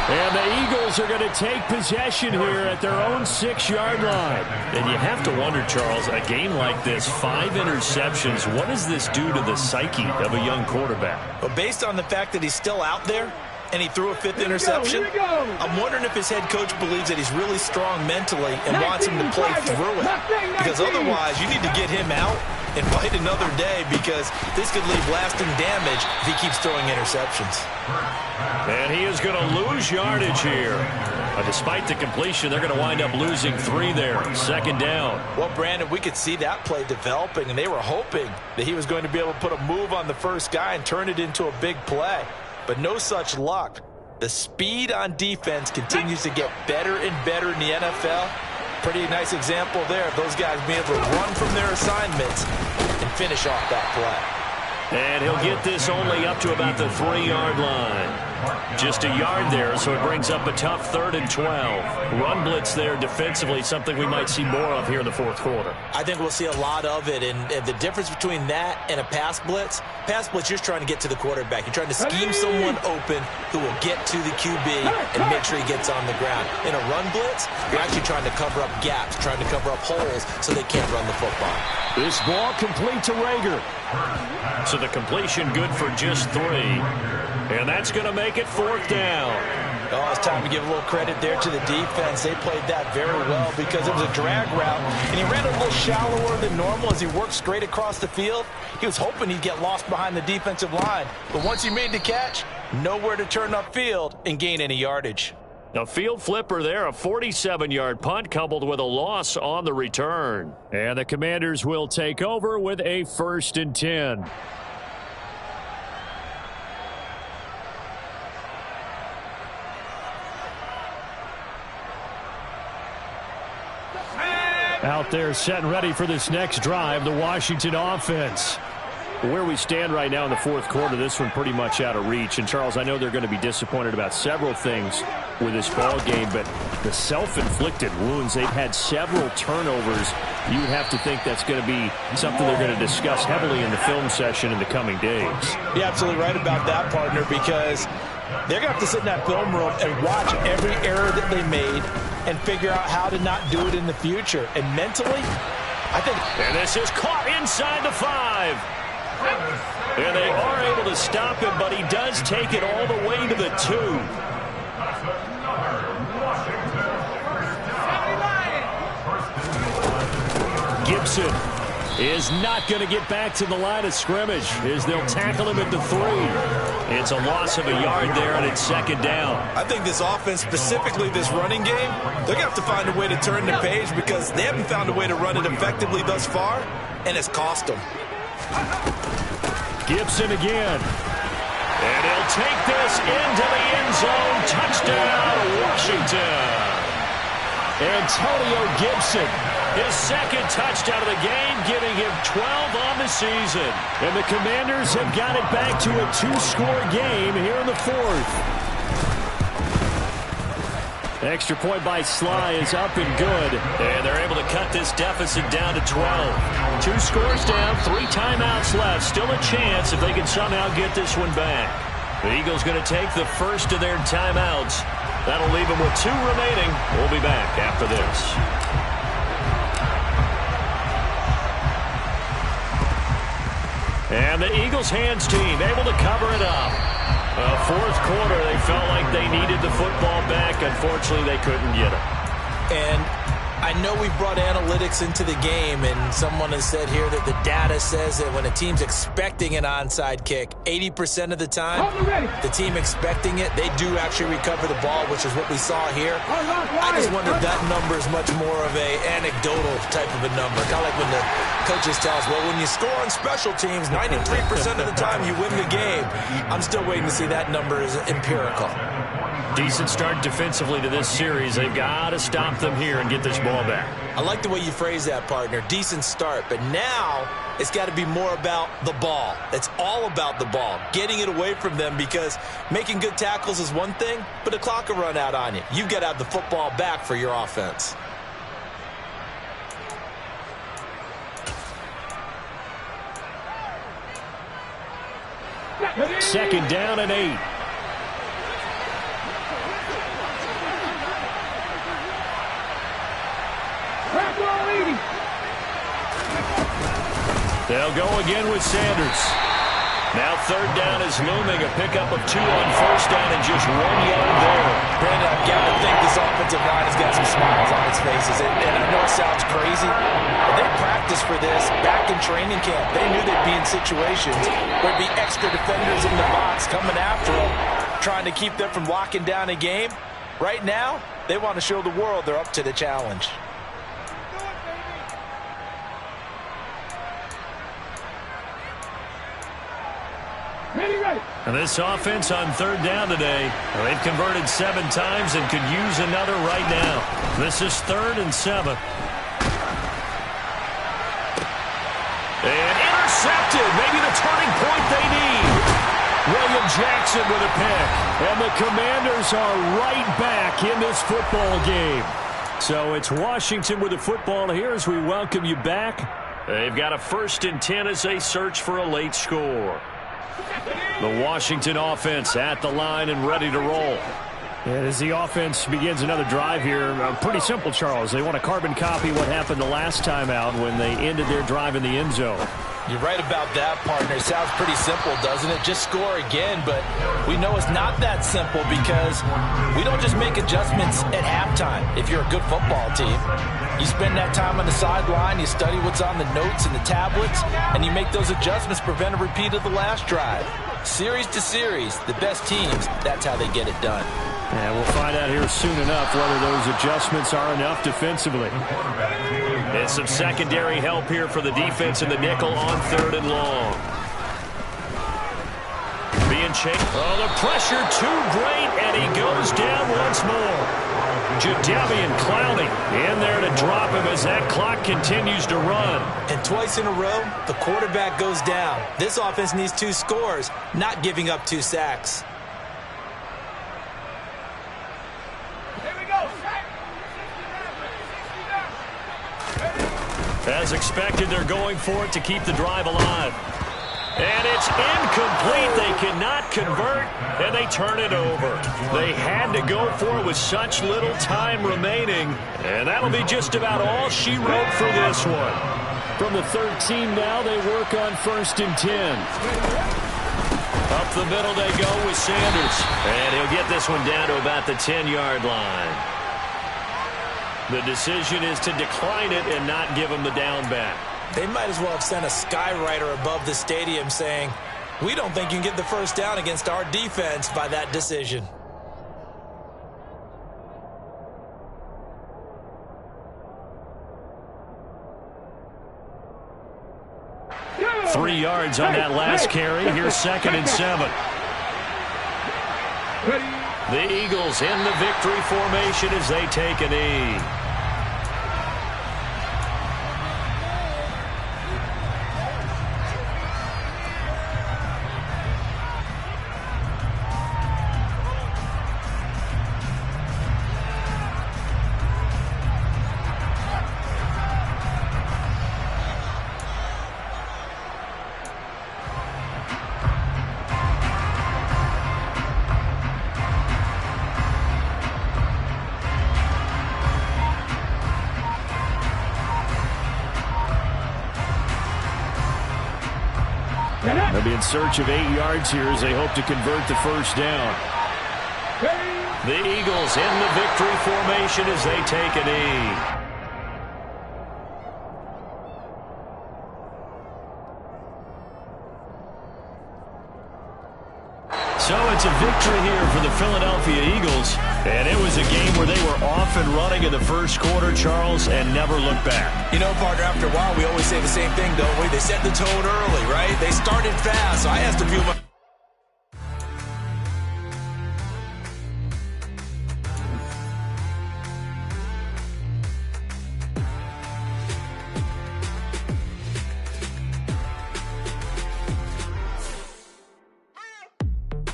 And the Eagles are going to take possession here at their own 6-yard line. And you have to wonder, Charles, a game like this, 5 interceptions, what does this do to the psyche of a young quarterback? But based on the fact that he's still out there and he threw a 5th interception, I'm wondering if his head coach believes that he's really strong mentally and wants him to play through it. Because otherwise, you need to get him out and fight another day because this could leave lasting damage if he keeps throwing interceptions. And he is going to lose yardage here. Despite the completion, they're going to wind up losing 3 there. 2nd down. Well, Brandon, we could see that play developing, and they were hoping that he was going to be able to put a move on the first guy and turn it into a big play. But no such luck. The speed on defense continues to get better and better in the NFL. Pretty nice example there of those guys being able to run from their assignments and finish off that play. And he'll get this only up to about the 3-yard line. Just a yard there, so it brings up a tough 3rd and 12. Run blitz there defensively, something we might see more of here in the 4th quarter. I think we'll see a lot of it, and the difference between that and a pass blitz, you're just trying to get to the quarterback. You're trying to scheme someone open who will get to the QB and make sure he gets on the ground. In a run blitz, you're actually trying to cover up gaps, trying to cover up holes so they can't run the football. This ball complete to Rager. So the completion good for just 3. And that's going to make it 4th down. Oh, it's time to give a little credit there to the defense. They played that very well because it was a drag route, and he ran a little shallower than normal as he worked straight across the field. He was hoping he'd get lost behind the defensive line. But once he made the catch, nowhere to turn upfield and gain any yardage. A field flipper there, a 47-yard punt coupled with a loss on the return. And the Commanders will take over with a 1st and 10. Out there set and ready for this next drive, the Washington offense. Where we stand right now in the fourth quarter, this one pretty much out of reach. And, Charles, I know they're going to be disappointed about several things with this ball game, but the self-inflicted wounds, they've had several turnovers. You would have to think that's going to be something they're going to discuss heavily in the film session in the coming days. You're absolutely right about that, partner, because they're going to have to sit in that film room and watch every error that they made and figure out how to not do it in the future. And mentally, I think... And this is caught inside the 5. And they are able to stop him, but he does take it all the way to the 2. Gibson is not going to get back to the line of scrimmage as they'll tackle him at the 3. It's a loss of a yard there, and it's second down. I think this offense, specifically this running game, they're going to have to find a way to turn the page because they haven't found a way to run it effectively thus far, and it's cost them. Gibson again. And he'll take this into the end zone. Touchdown, Washington. Antonio Gibson. His second touchdown of the game, giving him 12 on the season. And the Commanders have got it back to a 2-score game here in the fourth. Extra point by Sly is up and good. And they're able to cut this deficit down to 12. 2 scores down, 3 timeouts left. Still a chance if they can somehow get this one back. The Eagles going to take the first of their timeouts. That'll leave them with 2 remaining. We'll be back after this. And the Eagles hands team able to cover it up. Fourth quarter, they felt like they needed the football back. Unfortunately, they couldn't get it. And I know we brought analytics into the game, and someone has said here that the data says that when a team's expecting an onside kick, 80% of the time, the team expecting it, they do actually recover the ball, which is what we saw here. I just wonder if that number is much more of a anecdotal type of a number. Kind of like when the coaches tell us, well, when you score on special teams, 93% of the time you win the game. I'm still waiting to see that number is empirical. Decent start defensively to this series. They've got to stop them here and get this ball back. I like the way you phrase that, partner. Decent start. But now it's got to be more about the ball. It's all about the ball. Getting it away from them, because making good tackles is one thing, but the clock will run out on you. You've got to have the football back for your offense. Second down and 8. They'll go again with Sanders. Now third down is looming. A pickup of 2 on first down and just 1 yard there. Brandon, I've got to think this offensive line has got some smiles on its faces. And I know it sounds crazy, but they practiced for this back in training camp. They knew they'd be in situations where there'd be extra defenders in the box coming after them, trying to keep them from locking down a game. Right now, they want to show the world they're up to the challenge. And this offense on third down today, they've converted 7 times and could use another right now. This is 3rd and 7. And intercepted. Maybe the turning point they need. William Jackson with a pick. And the Commanders are right back in this football game. So it's Washington with the football here as we welcome you back. They've got a 1st and 10 as they search for a late score. The Washington offense at the line and ready to roll. And as the offense begins another drive here, pretty simple, Charles. They want to carbon copy what happened the last time out when they ended their drive in the end zone. You're right about that, partner. It sounds pretty simple, doesn't it? Just score again, but we know it's not that simple because we don't just make adjustments at halftime if you're a good football team. You spend that time on the sideline, you study what's on the notes and the tablets, and you make those adjustments, prevent a repeat of the last drive. Series to series, the best teams, that's how they get it done. And we'll find out here soon enough whether those adjustments are enough defensively. And some secondary help here for the defense in the nickel on 3rd and long. Being chased. Oh, the pressure too great, and he goes down once more. Jadeveon Clowney in there to drop him as that clock continues to run. And twice in a row, the quarterback goes down. This offense needs 2 scores, not giving up 2 sacks. As expected, they're going for it to keep the drive alive. And it's incomplete. They cannot convert, and they turn it over. They had to go for it with such little time remaining, and that'll be just about all she wrote for this one. From the 13 now, they work on 1st and 10. Up the middle they go with Sanders, and he'll get this one down to about the 10-yard line. The decision is to decline it and not give him the down back. They might as well have sent a skywriter above the stadium saying, "We don't think you can get the first down against our defense by that decision." Yeah. 3 yards on that last carry. Here's 2nd and 7. The Eagles in the victory formation as they take a knee. They'll be in search of 8 yards here as they hope to convert the first down. The Eagles in the victory formation as they take a knee. So it's a victory here for the Philadelphia Eagles. And it was a game where they were off and running in the first quarter, Charles, and never looked back. You know, partner, after a while, we always say the same thing, don't we? They set the tone early, right? They started fast, so I asked a few of my...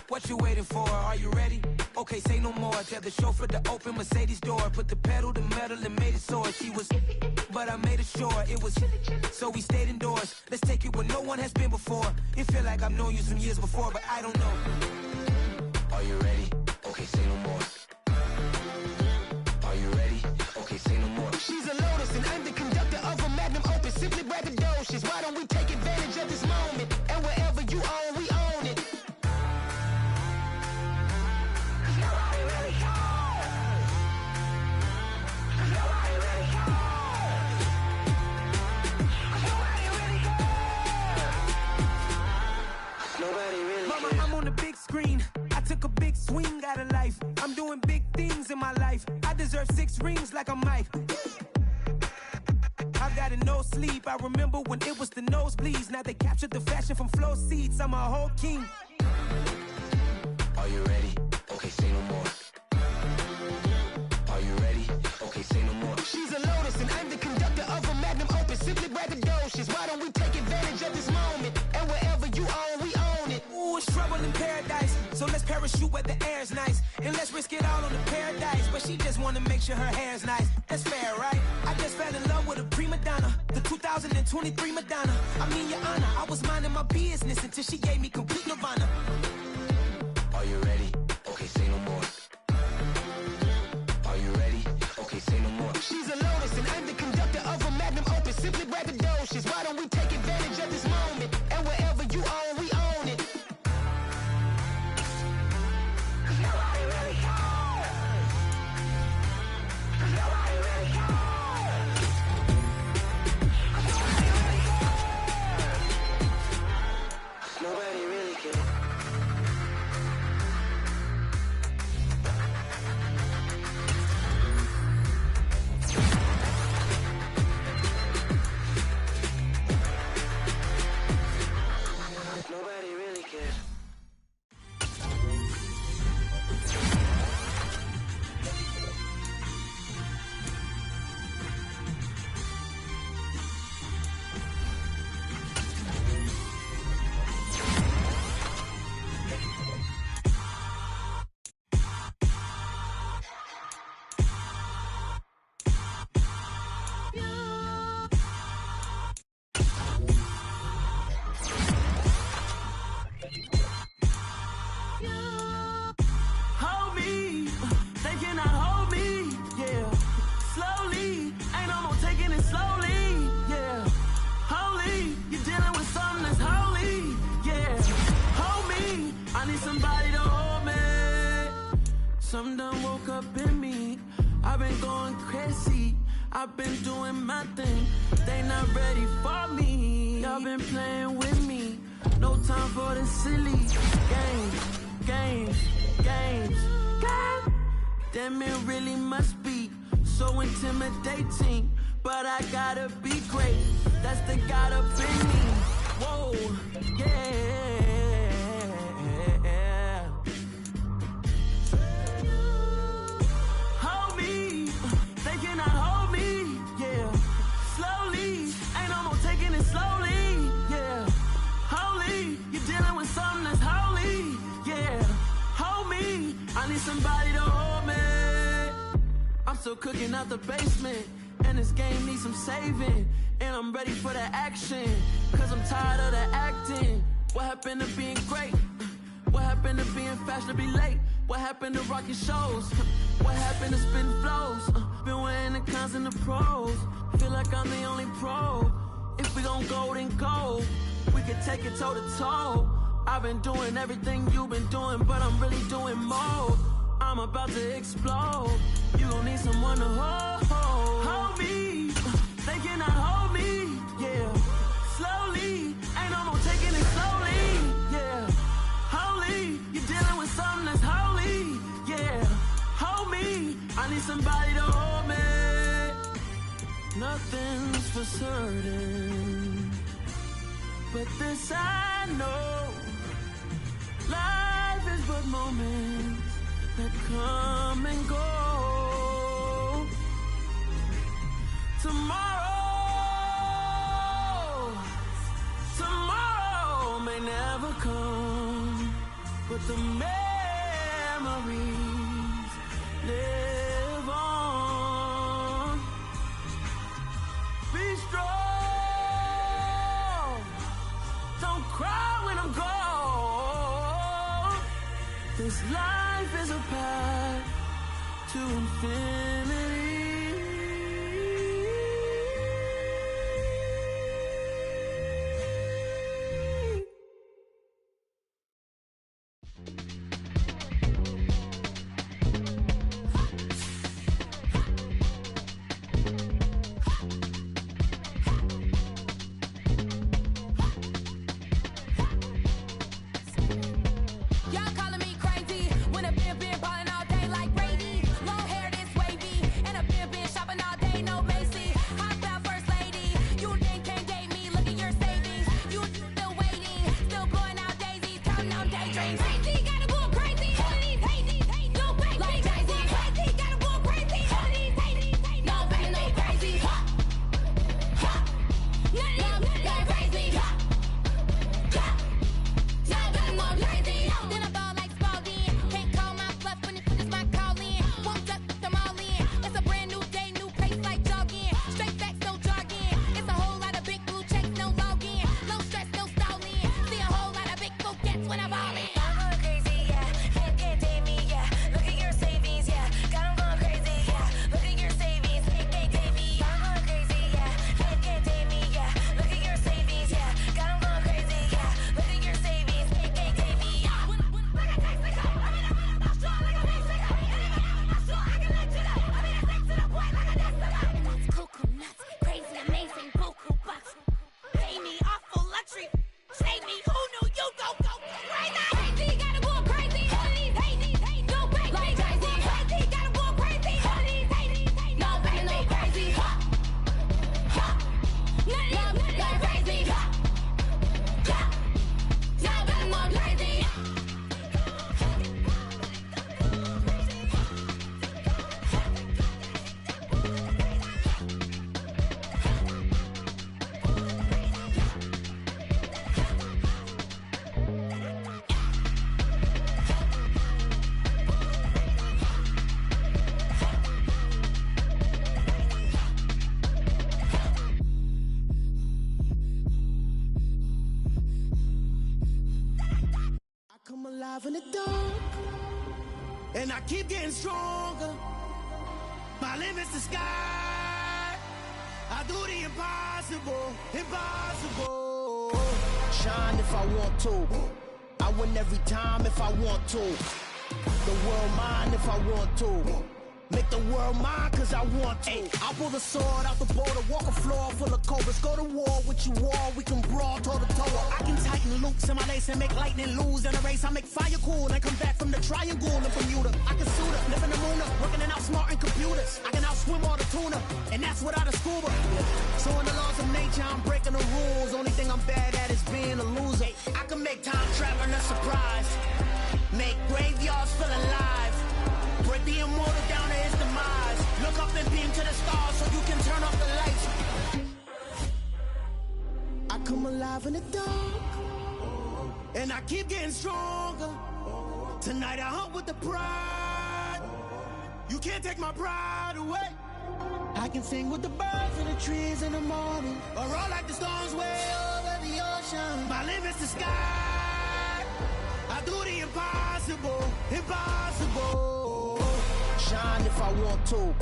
What you waiting for? Are you ready? Okay, say no more. Tell the chauffeur to open Mercedes door. Put the pedal to metal and made it soar. She was, but I made it sure it was. So we stayed indoors. Let's take it where no one has been before. It feel like I've known you some years before, but I don't know. Are you ready? Okay, say no more. Are you ready? Okay, say no more. She's a Lotus and I'm the conductor of a Magnum Opus. Simply braggadocious. Why don't we take advantage of this moment? And wherever you own, we own it. I'm on the big screen. I took a big swing out of life. I'm doing big things in my life. I deserve 6 rings like I'm Mike. I've got no sleep. I remember when it was the nosebleeds. Now they captured the fashion from flow seats. I'm a whole king. Are you ready? Okay, say no more. Are you ready? Okay, say no more. She's a Lotus and I'm the conductor of a Magnum Opus. Simply braggadocious. Why don't we take advantage of this moment? And wherever you own, we own it. Ooh, it's trouble in paradise. So let's parachute where the air's nice. And let's risk it all on the paradise. But she just wanna make sure her hair's nice. That's fair, right? I just fell in love with a prima donna. The 2023 Madonna. I mean, your honor, I was minding my business until she gave me complete nirvana. Are you ready? Okay, say no more. Are you ready? Okay, say no more. She's a Lotus and I'm the conductor of a Magnum Opus. Simply braggadocious. Why don't we take advantage of this moment? And wherever you own, we own it. Nobody really cares. Nobody really cares. Nobody really cares. up in me. I've been going crazy. I've been doing my thing. They not ready for me. Y'all been playing with me. No time for the silly games. God damn, it really must be so intimidating. But I gotta be great. That's the God up in me. Whoa, yeah. Hold me. They cannot hold me. Yeah. Slowly. Ain't no more taking it slowly. Yeah. Holy. You're dealing with something that's holy. Yeah. Hold me. I need somebody to hold me. I'm still cooking out the basement. And this game needs some saving. And I'm ready for the action. Cause I'm tired of the acting. What happened to being great? What happened to being fashionably late? What happened to rocking shows? What happened to spitting flows? Been weighing the cons and the pros. Feel like I'm the only pro. If we gon' go, then go. We can take it toe to toe. I've been doing everything you've been doing, but I'm really doing more. I'm about to explode. You gon' need someone to hold me. They cannot hold me. Yeah. Slowly. Ain't no more taking it slowly. Yeah. Holy. You're dealing with something that's holy. Yeah. Hold me. I need somebody to hold me. Nothing's for certain, but this I know. Life is but moments that come and go. Tomorrow may never come, but the memories live on. Be strong, don't cry when I'm gone. This life is a path to infinity. In the dark, and I keep getting stronger. My limit's the sky. I do the impossible, impossible. Shine if I want to. I win every time if I want to. The world mine if I want to. Make the world mine cause I want to. I'll pull the sword out the border, walk a floor full of cobras. Go to war with you all, we can brawl toe to toe. I can tighten loops in my lace and make lightning lose in a race. I make fire cool and come back from the triangle in Bermuda. I can suit up, live in the moon up, working and outsmarting computers. I can outswim all the tuna, and that's without a scuba. So in the laws of nature, I'm breaking the rules. Only thing I'm bad at is being a loser. I can make time traveling a surprise. Make graveyards feel alive. Break the immortal down to his demise. Look up and beam to the stars so you can turn off the lights. I come alive in the dark, and I keep getting stronger. Tonight I hunt with the pride. You can't take my pride away. I can sing with the birds and the trees in the morning, or roll like the storms way over the ocean. My limit's the sky. I do the impossible, impossible. Shine if I want to.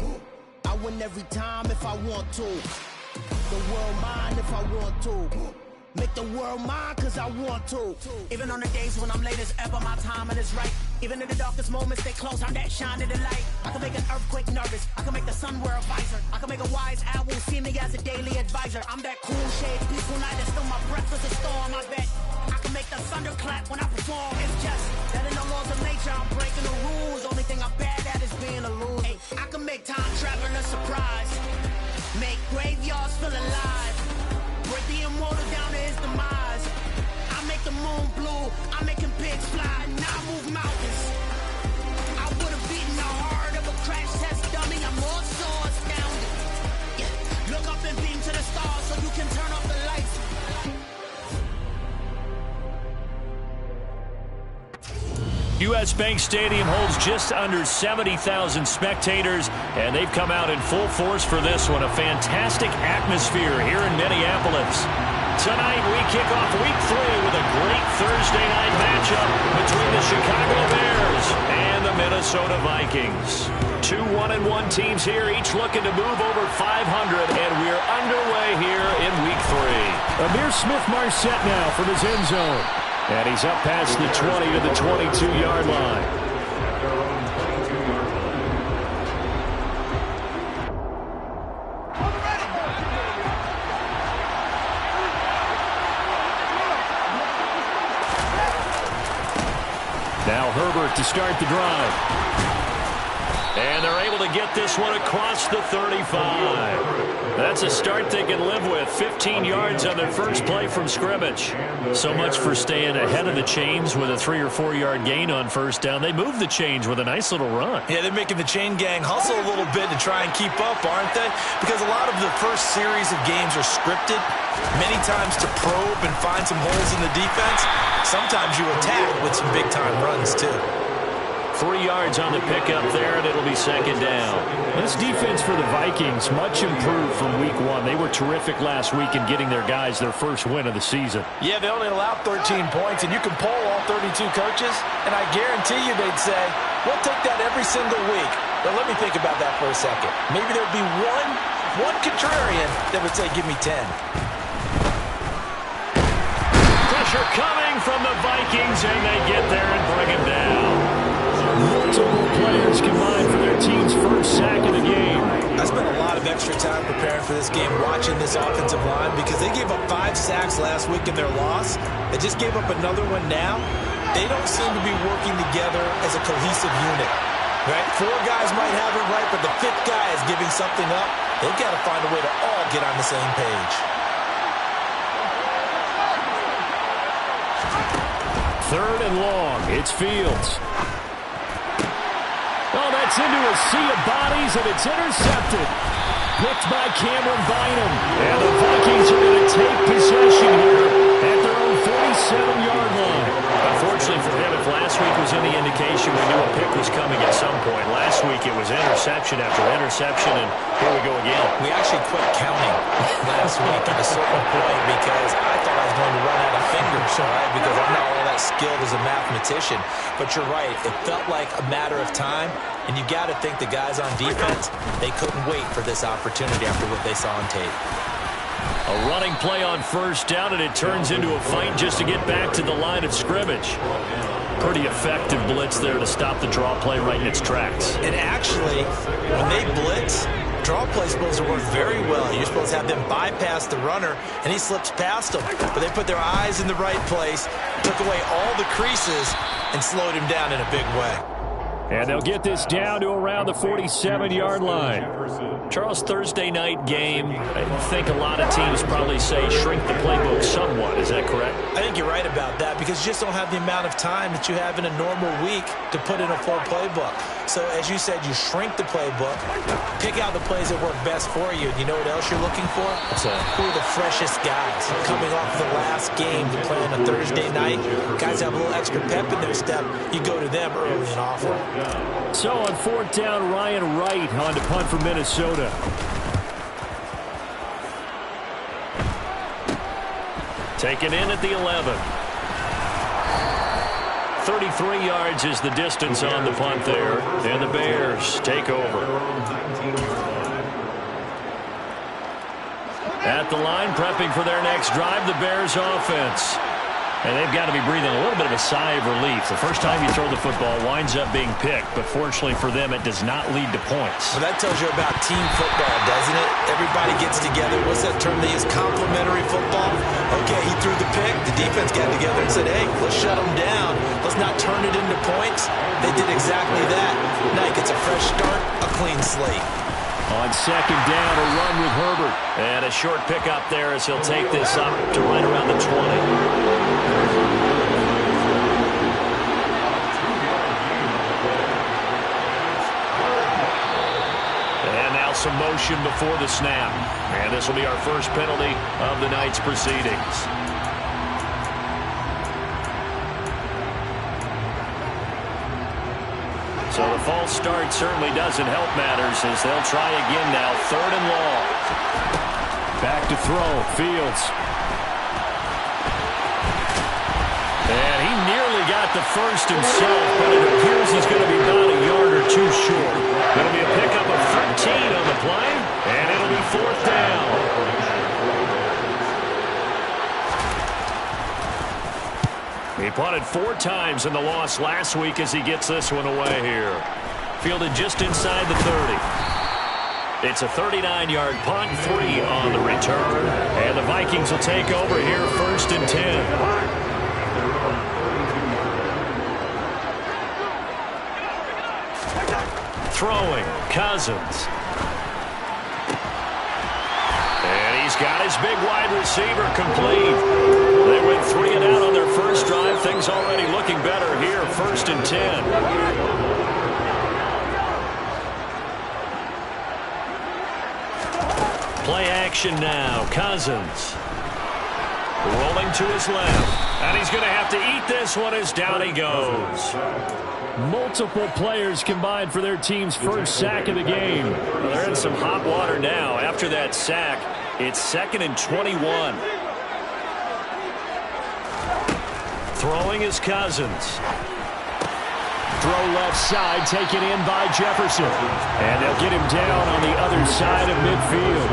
I win every time if I want to. The world mine if I want to. Make the world mine cause I want to. Even on the days when I'm late as ever, my timing is right. Even in the darkest moments, stay close, I'm that shine in the light. I can make an earthquake nervous, I can make the sun wear a visor. I can make a wise owl see me as a daily advisor. I'm that cool shade, peaceful night, and still my breath is a storm, I bet. I can make the thunder clap when I perform. It's just that in the laws of nature, I'm breaking the rules. Only thing I'm bad at is being a loser. I can make time traveling a surprise. Make graveyards feel alive. Break the immortal down to his demise. I make the moon blue, I'm making pigs fly, and I move mountains. I would have beaten the heart of a crash test dummy. I'm more so astounded. Yeah. Look up and beam to the stars so you can turn off the lights. U.S. Bank Stadium holds just under 70,000 spectators, and they've come out in full force for this one. A fantastic atmosphere here in Minneapolis. Tonight, we kick off Week 3 with a great Thursday night matchup between the Chicago Bears and the Minnesota Vikings. Two 1-1 teams here, each looking to move over 500, and we're underway here in Week 3. Amir Smith-Marset now from his end zone. And he's up past the 20 to the 22-yard line. Now Herbert to start the drive. And they're able to get this one across the 35. That's a start they can live with. 15 yards on their first play from scrimmage. So much for staying ahead of the chains with a 3 or 4 yard gain on first down. They move the chains with a nice little run. Yeah, they're making the chain gang hustle a little bit to try and keep up, aren't they? Because a lot of the first series of games are scripted, many times to probe and find some holes in the defense. Sometimes you attack with some big-time runs, too. 3 yards on the pickup there, and it'll be second down. This defense for the Vikings, much improved from Week 1. They were terrific last week in getting their guys their first win of the season. Yeah, they only allowed 13 points, and you can poll all 32 coaches, and I guarantee you they'd say, we'll take that every single week. But let me think about that for a second. Maybe there'd be one contrarian that would say, give me 10. Pressure coming from the Vikings, and they get there and bring him down. Multiple players combined for their team's first sack of the game. I spent a lot of extra time preparing for this game, watching this offensive line, because they gave up 5 sacks last week in their loss. They just gave up another one now. They don't seem to be working together as a cohesive unit. Right? 4 guys might have it right, but the 5th guy is giving something up. They've got to find a way to all get on the same page. Third and long. It's Fields. Oh, that's into a sea of bodies, and it's intercepted. Picked by Cameron Bynum. And the Vikings are going to take possession here at their own 47-yard line. Unfortunately for him, if last week was any indication, we knew a pick was coming at some point. Last week it was interception after interception, and here we go again. We actually quit counting last week at a certain point because I thought I was going to run out of fingers, right? Because I'm not all that skilled as a mathematician. But you're right. It felt like a matter of time, and you got to think the guys on defense, they couldn't wait for this opportunity after what they saw on tape. A running play on first down, and it turns into a fight just to get back to the line of scrimmage. Pretty effective blitz there to stop the draw play right in its tracks. And actually, when they blitz, draw play is supposed to work very well. You're supposed to have them bypass the runner, and he slips past them. But they put their eyes in the right place, took away all the creases, and slowed him down in a big way. And they'll get this down to around the 47-yard line. Charles, Thursday night game, I think a lot of teams probably say shrink the playbook somewhat. Is that correct? I think you're right about that because you just don't have the amount of time that you have in a normal week to put in a full playbook. So as you said, you shrink the playbook, pick out the plays that work best for you. And you know what else you're looking for? Who are the freshest guys coming off the last game to play on a Thursday night? Guys have a little extra pep in their step. You go to them early and often. So on 4th down, Ryan Wright on to punt for Minnesota. Taken in at the 11. 33 yards is the distance on the punt there. And the Bears take over. At the line, prepping for their next drive, the Bears offense. And they've got to be breathing a little bit of a sigh of relief. The first time you throw the football winds up being picked, but fortunately for them, it does not lead to points. Well, that tells you about team football, doesn't it? Everybody gets together. What's that term they use? Complementary football? Okay, he threw the pick. The defense got together and said, hey, let's shut them down. Let's not turn it into points. They did exactly that. Now he gets a fresh start, a clean slate. On 2nd down, a run with Herbert. And a short pickup there as he'll take this up to right around the 20. And now some motion before the snap. And this will be our first penalty of the night's proceedings. So the false start certainly doesn't help matters as they'll try again now. 3rd and long. Back to throw. Fields. And he nearly got the first himself, but it appears he's going to be about a yard or two short. It'll be a pickup of 13 on the play, and it'll be 4th down. He punted 4 times in the loss last week as he gets this one away here. Fielded just inside the 30. It's a 39-yard punt, 3 on the return. And the Vikings will take over here 1st and 10. Throwing, Cousins. And he's got his big wide receiver complete. They went 3 and out on their first drive. Things already looking better here. 1st and 10. Play action now. Cousins. Rolling to his left. And he's going to have to eat this one as down he goes. Multiple players combined for their team's first sack of the game. Well, they're in some hot water now. After that sack, it's 2nd and 21. Throwing is Cousins. Throw left side, taken in by Jefferson. And they'll get him down on the other side of midfield.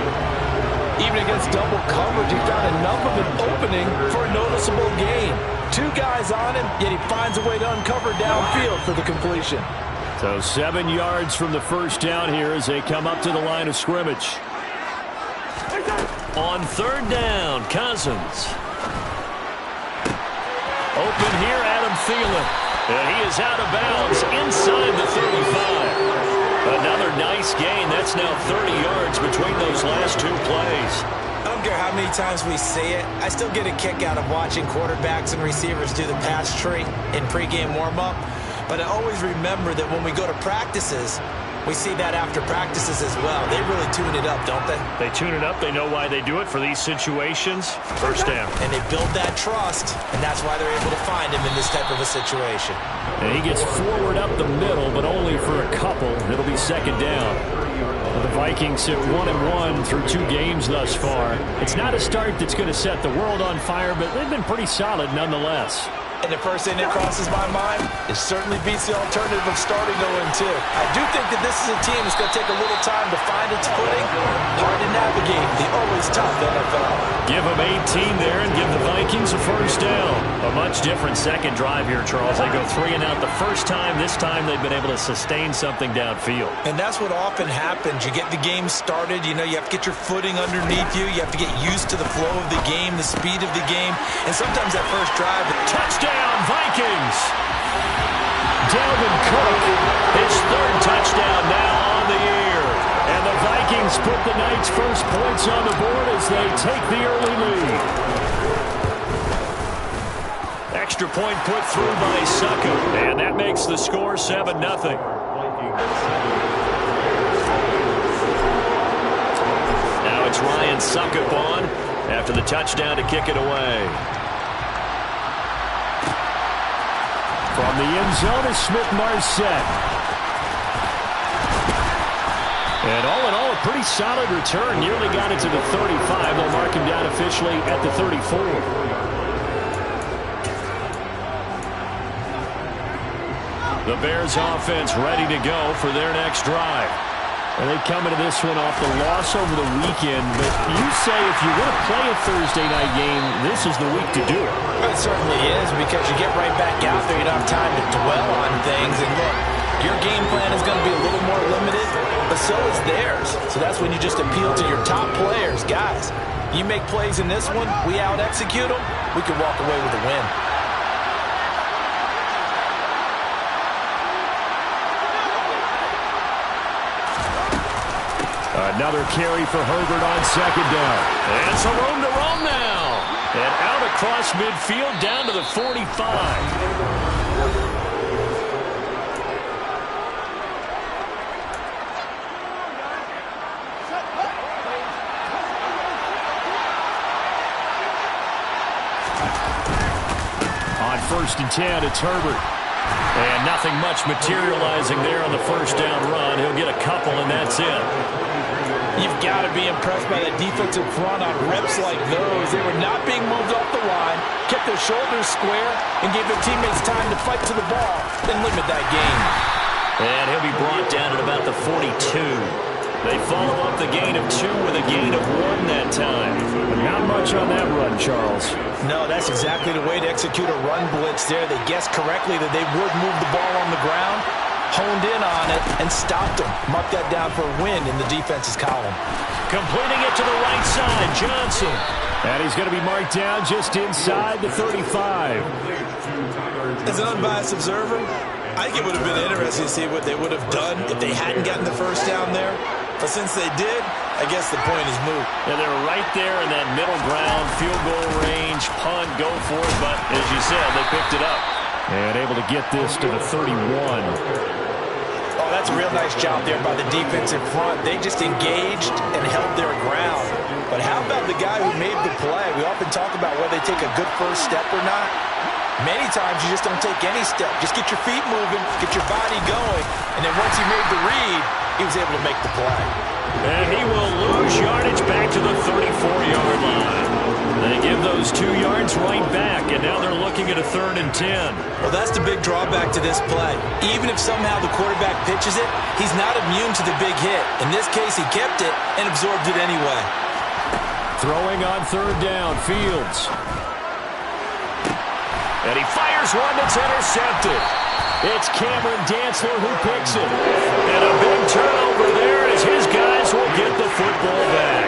Even against double coverage, he found enough of an opening for a noticeable gain. 2 guys on him, yet he finds a way to uncover downfield for the completion. So 7 yards from the first down here as they come up to the line of scrimmage. On 3rd down, Cousins. Open here, Adam Thielen. And he is out of bounds inside the 35. Another nice gain. That's now 30 yards between those last 2 plays. I don't care how many times we see it. I still get a kick out of watching quarterbacks and receivers do the pass tree in pregame warm-up. But I always remember that when we go to practices, we see that after practices as well. They really tune it up, don't they? They tune it up. They know why they do it for these situations. First down. And they build that trust, and that's why they're able to find him in this type of a situation. And he gets forward up the middle, but only for a couple. It'll be 2nd down. The Vikings sit 1-1 through 2 games thus far. It's not a start that's going to set the world on fire, but they've been pretty solid nonetheless. And the first thing that crosses my mind, it certainly beats the alternative of starting 0-2. I do think that this is a team that's going to take a little time to find its footing. Hard to navigate the always tough NFL. Give them 18 there and give the Vikings a first down. A much different second drive here, Charles. They go 3 and out the first time. This time they've been able to sustain something downfield. And that's what often happens. You get the game started. You know, you have to get your footing underneath you. You have to get used to the flow of the game, the speed of the game. And sometimes that first drive... Touchdown, Vikings! Dalvin Cook, his third touchdown now on the year. And the Vikings put the night's first points on the board as they take the early lead. Extra point put through by Succa, and that makes the score 7-0. Now it's Ryan Suckup on after the touchdown to kick it away. From the end zone is Smith-Marsette. And all in all, a pretty solid return. Nearly got it to the 35. They'll mark him down officially at the 34. The Bears offense ready to go for their next drive. And they come into this one off the loss over the weekend. But you say if you're going to play a Thursday night game, this is the week to do it. It certainly is, because you get right back out there. You don't have time to dwell on things. And look, your game plan is going to be a little more limited, but so is theirs. So that's when you just appeal to your top players. Guys, you make plays in this one, we out-execute them, we can walk away with a win. Another carry for Herbert on second down. And some room to roam now. And out across midfield down to the 45. On 1st and 10, it's Herbert. And nothing much materializing there on the first down run. He'll get a couple, and that's it. You've got to be impressed by that defensive front on reps like those. They were not being moved off the line, kept their shoulders square, and gave their teammates time to fight to the ball, then limit that game. And he'll be brought down at about the 42. They follow up the gain of 2 with a gain of 1 that time. But not much on that run, Charles. No, that's exactly the way to execute a run blitz there. They guessed correctly that they would move the ball on the ground, honed in on it, and stopped them. Mark that down for a win in the defense's column. Completing it to the right side, Johnson. And he's going to be marked down just inside the 35. As an unbiased observer, I think it would have been interesting to see what they would have done if they hadn't gotten the first down there. But since they did, I guess the point is moot. Yeah, they were right there in that middle ground, field goal range, punt, go for it. But as you said, they picked it up. And able to get this to the 31. Oh, that's a real nice job there by the defensive front. They just engaged and held their ground. But how about the guy who made the play? We often talk about whether they take a good first step or not. Many times you just don't take any step. Just get your feet moving, get your body going, and then once he made the read, he was able to make the play. And he will lose yardage back to the 34-yard line. They give those 2 yards right back, and now they're looking at a 3rd and 10. Well, that's the big drawback to this play. Even if somehow the quarterback pitches it, he's not immune to the big hit. In this case, he kept it and absorbed it anyway. Throwing on 3rd down, Fields. And he fires one that's intercepted. It's Cameron Dantzler who picks it. And a big turnover there as his guys will get the football back.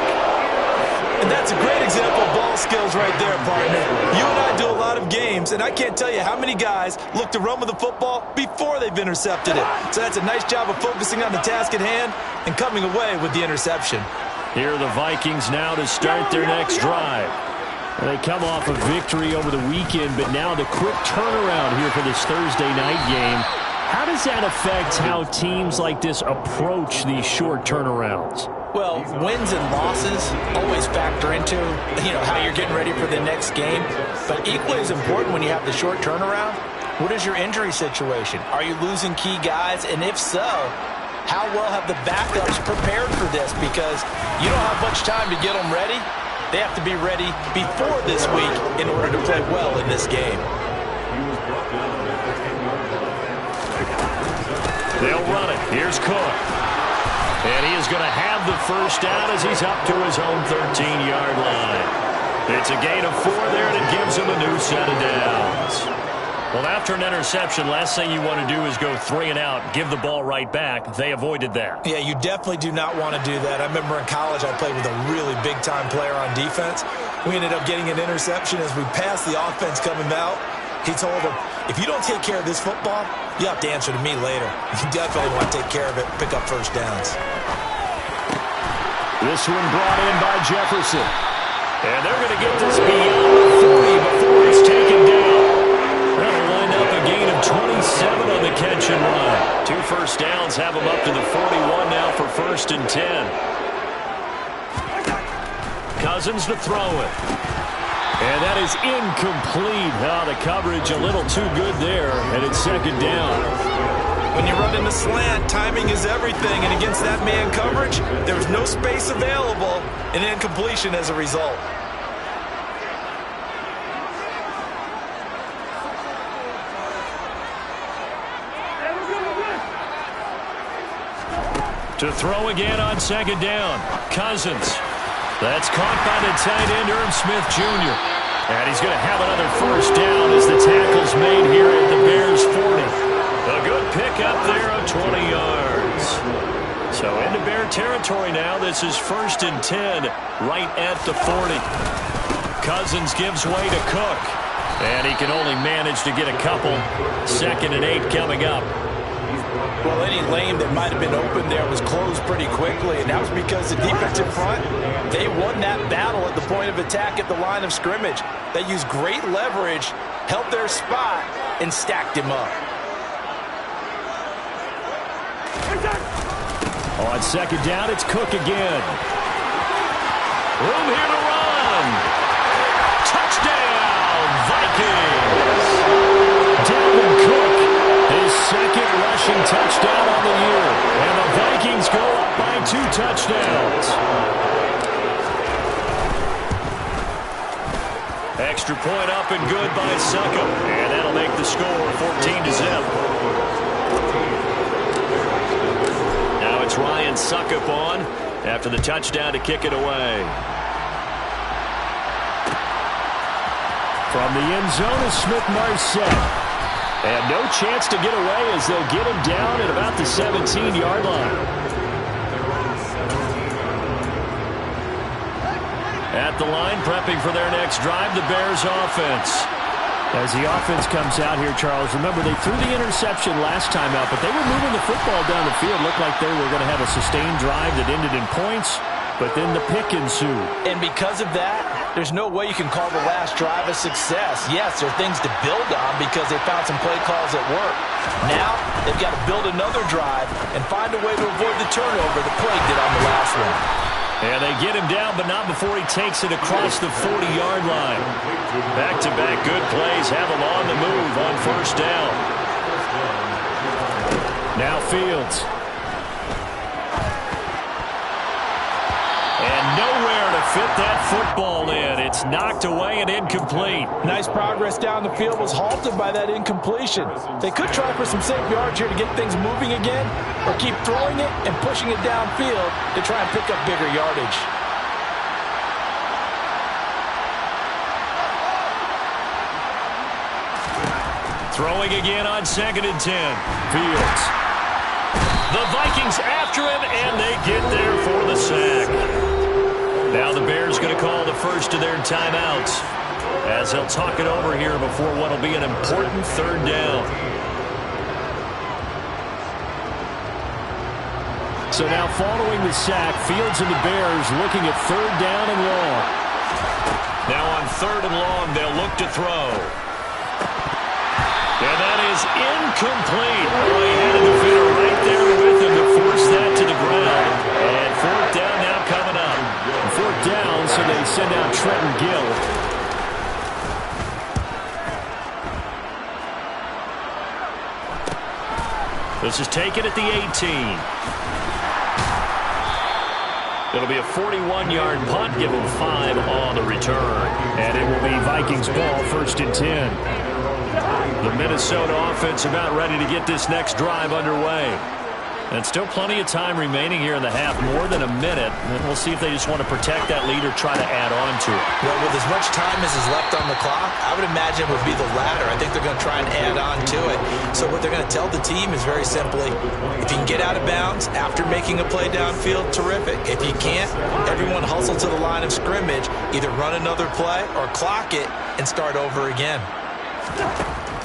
And that's a great example of ball skills right there, partner. You and I do a lot of games, and I can't tell you how many guys look to run with the football before they've intercepted it. So that's a nice job of focusing on the task at hand and coming away with the interception. Here are the Vikings now to start their next drive. They come off a victory over the weekend, but now the quick turnaround here for this Thursday night game. How does that affect how teams like this approach these short turnarounds? Well, wins and losses always factor into, how you're getting ready for the next game. But equally as important when you have the short turnaround, what is your injury situation? Are you losing key guys? And if so, how well have the backups prepared for this? Because you don't have much time to get them ready. They have to be ready before this week in order to play well in this game. They'll run it. Here's Cook. And he is going to have the first down as he's up to his own 13-yard line. It's a gain of 4 there, and it gives him a new set of downs. Well, after an interception, last thing you want to do is go 3 and out, give the ball right back. They avoided that. Yeah, you definitely do not want to do that. I remember in college I played with a really big-time player on defense. We ended up getting an interception as we passed the offense coming out. He told him, if you don't take care of this football, you have to answer to me later. You definitely want to take care of it, pick up first downs. This one brought in by Jefferson. And they're going to get this beyond 40 before it's taken down. They'll line up a gain of 27 on the catch and run. 2 first downs have them up to the 41 now for 1st and 10. Cousins to throw it. And that is incomplete. Oh, the coverage a little too good there, and it's 2nd down. When you run in the slant, timing is everything, and against that man coverage, there's no space available, and incompletion as a result. To throw again on 2nd down. Cousins. That's caught by the tight end, Irv Smith Jr. And he's going to have another first down as the tackle's made here at the Bears 40. A good pickup there of 20 yards. So into Bear territory now. This is 1st and 10 right at the 40. Cousins gives way to Cook. And he can only manage to get a couple. 2nd and 8 coming up. Well, any lane that might have been open there was closed pretty quickly, and that was because the defensive front, they won that battle at the point of attack at the line of scrimmage. They used great leverage, held their spot, and stacked him up. On 2nd down, it's Cook again. Room here to run. Touchdown, Vikings. Dalvin Cook, his 2nd rushing touchdown on the year. And the Vikings go up by 2 touchdowns. Extra point up and good by Succop. And that'll make the score 14-0. Now it's Ryan Succop on after the touchdown to kick it away. From the end zone is Smith-Marsette. And no chance to get away as they'll get him down at about the 17-yard line. At the line, prepping for their next drive, the Bears offense. As the offense comes out here, Charles, remember they threw the interception last time out, but they were moving the football down the field. Looked like they were going to have a sustained drive that ended in points, but then the pick ensued. And because of that, there's no way you can call the last drive a success. Yes, there are things to build on because they found some play calls that work. Now, they've got to build another drive and find a way to avoid the turnover that plagued it on the last one. And they get him down, but not before he takes it across the 40-yard line. Back-to-back good plays have him on the move on 1st down. Now Fields. And nowhere to fit that football in. It's knocked away and incomplete. Nice progress down the field was halted by that incompletion. They could try for some safe yards here to get things moving again, or keep throwing it and pushing it downfield to try and pick up bigger yardage. Throwing again on 2nd and 10. Fields. The Vikings after him, and they get there for the sack. Now the Bears going to call the first of their timeouts as they'll talk it over here before what will be an important 3rd down. So now following the sack, Fields and the Bears looking at 3rd down and long. Now on 3rd and long, they'll look to throw. And that is incomplete. Oh, he had a defender right there with him to force that to the ground. And 4th down now coming up. 4th down, so they send out Trenton Gill. This is taken at the 18. It'll be a 41-yard punt, give them 5 on the return. And it will be Vikings ball, 1st and 10. The Minnesota offense about ready to get this next drive underway. And still plenty of time remaining here in the half, more than a minute. And we'll see if they just want to protect that lead or try to add on to it. Well, with as much time as is left on the clock, I would imagine it would be the latter. I think they're going to try and add on to it. So what they're going to tell the team is very simply, if you can get out of bounds after making a play downfield, terrific. If you can't, everyone hustle to the line of scrimmage, either run another play or clock it and start over again.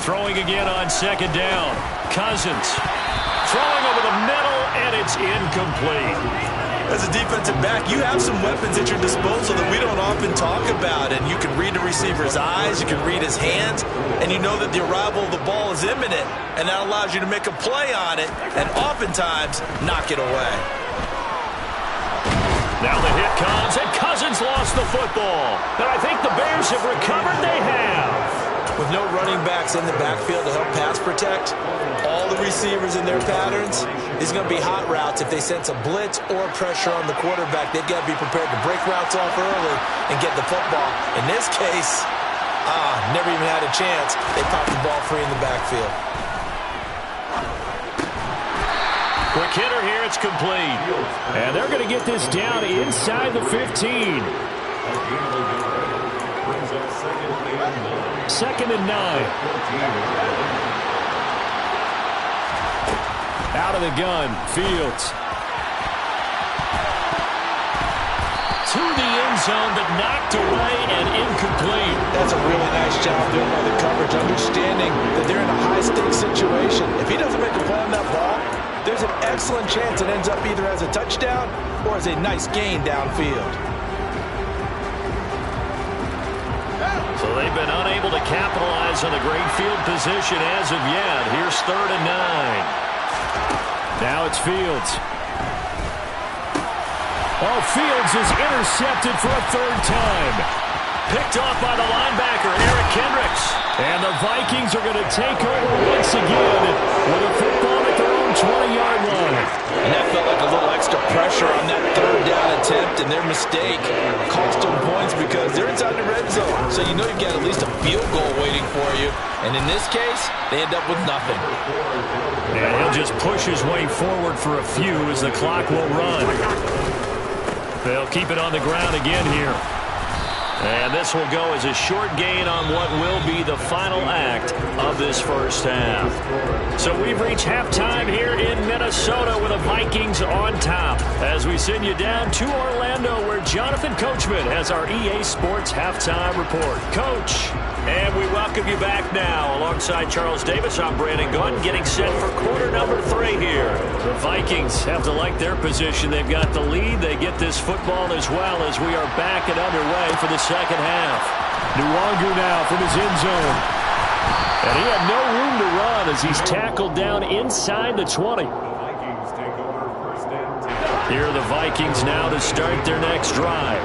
Throwing again on second down. Cousins. Throwing over the middle, and it's incomplete. As a defensive back, you have some weapons at your disposal that we don't often talk about. And you can read the receiver's eyes, you can read his hands, and you know that the arrival of the ball is imminent. And that allows you to make a play on it and oftentimes knock it away. Now the hit comes, and Cousins lost the football. And I think the Bears have recovered. They have. With no running backs in the backfield to help pass protect, all the receivers in their patterns, it's going to be hot routes. If they sense a blitz or pressure on the quarterback, they've got to be prepared to break routes off early and get the football. In this case, never even had a chance. They popped the ball free in the backfield. Quick hitter here, it's complete. And they're going to get this down inside the 15. Second and 9. Out of the gun, Fields. To the end zone, but knocked away and incomplete. That's a really nice job doing by the coverage, understanding that they're in a high-stakes situation. If he doesn't make a play on that ball, there's an excellent chance it ends up either as a touchdown or as a nice gain downfield. So they've been unable to capitalize on the great field position as of yet. Here's 3rd and 9. Now it's Fields. Oh, Fields is intercepted for a 3rd time. Picked off by the linebacker, Eric Kendricks. And the Vikings are going to take over once again with a football at their own 20-yard line. And that felt like a little extra pressure on that 3rd down attempt, and their mistake cost them points because they're inside the red zone. So you know you've got at least a field goal waiting for you. And in this case, they end up with nothing. And he'll just push his way forward for a few as the clock will run. They'll keep it on the ground again here. And this will go as a short gain on what will be the final act of this first half. So we've reached halftime here in Minnesota with the Vikings on top as we send you down to Orlando where Jonathan Coachman has our EA Sports halftime report. Coach, and we welcome you back now. Alongside Charles Davis, I'm Brandon Gunn getting set for quarter number 3 here. The Vikings have to like their position. They've got the lead. They get this football as well as we are back and underway for the second half. Nwangu now from his end zone. And he had no room to run as he's tackled down inside the 20. Here are the Vikings now to start their next drive.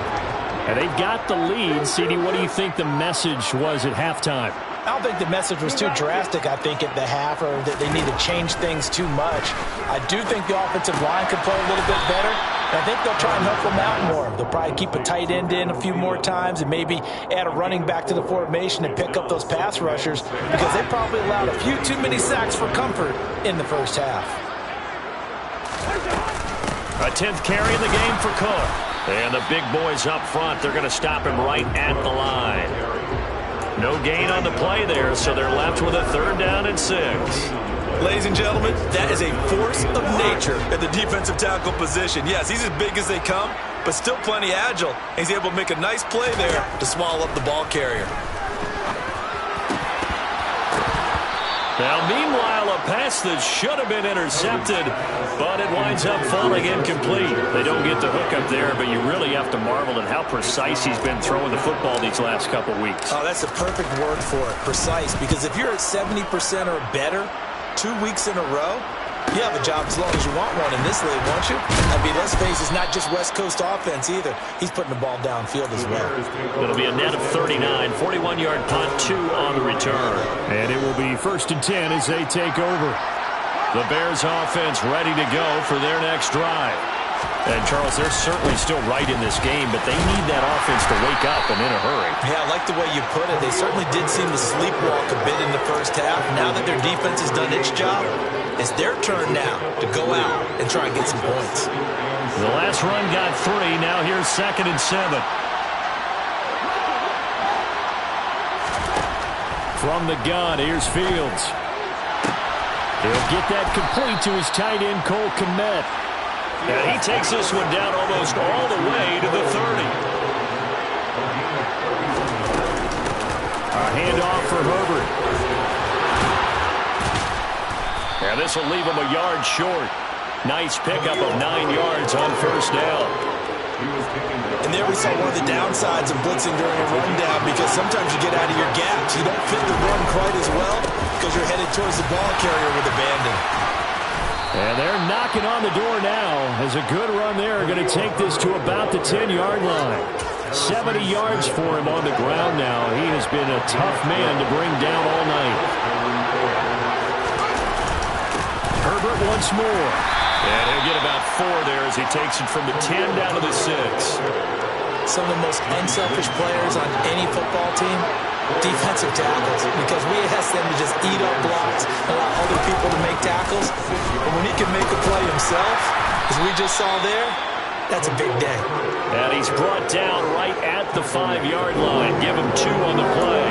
And they've got the lead. CD, what do you think the message was at halftime? I don't think the message was too drastic, I think, at the half, or that they need to change things too much. I do think the offensive line could play a little bit better. And I think they'll try and help them out more. They'll probably keep a tight end in a few more times and maybe add a running back to the formation and pick up those pass rushers because they probably allowed a few too many sacks for comfort in the first half. A 10th carry in the game for Cook. And the big boys up front, they're going to stop him right at the line. No gain on the play there, so they're left with a 3rd down and 6. Ladies and gentlemen, that is a force of nature at the defensive tackle position. Yes, he's as big as they come, but still plenty agile. He's able to make a nice play there to swallow up the ball carrier. Now, meanwhile, a pass that should have been intercepted, but it winds up falling incomplete. They don't get the hook up there, but you really have to marvel at how precise he's been throwing the football these last couple weeks. Oh, that's the perfect word for it, precise, because if you're at 70% or better 2 weeks in a row, you have a job as long as you want one in this league, won't you? I mean, let's face it, it's not just West Coast offense either. He's putting the ball downfield as well. It'll be a net of 39, 41-yard punt, 2 on the return. And it will be 1st and 10 as they take over. The Bears offense ready to go for their next drive. And, Charles, they're certainly still right in this game, but they need that offense to wake up and in a hurry. Yeah, I like the way you put it. They certainly did seem to sleepwalk a bit in the first half. Now that their defense has done its job, it's their turn now to go out and try and get some points. The last run got 3. Now here's 2nd and 7. From the gun, here's Fields. He'll get that complete to his tight end, Cole Kmet. And he takes this one down almost all the way to the 30. A handoff for Herbert. And this will leave him a yard short. Nice pickup of 9 yards on first down. And there we saw one of the downsides of blitzing during a rundown, because sometimes you get out of your gaps. You don't fit the run quite as well because you're headed towards the ball carrier with abandon. And they're knocking on the door now as a good run there. Going to take this to about the 10-yard line. 70 yards for him on the ground now. He has been a tough man to bring down all night. Herbert once more. And he'll get about 4 there as he takes it from the 10 down to the 6. Some of the most unselfish players on any football team, defensive tackles, because we ask them to just eat up blocks, allow other people to make tackles. But when he can make a play himself, as we just saw there, that's a big day. And he's brought down right at the 5-yard line. Give him 2 on the play.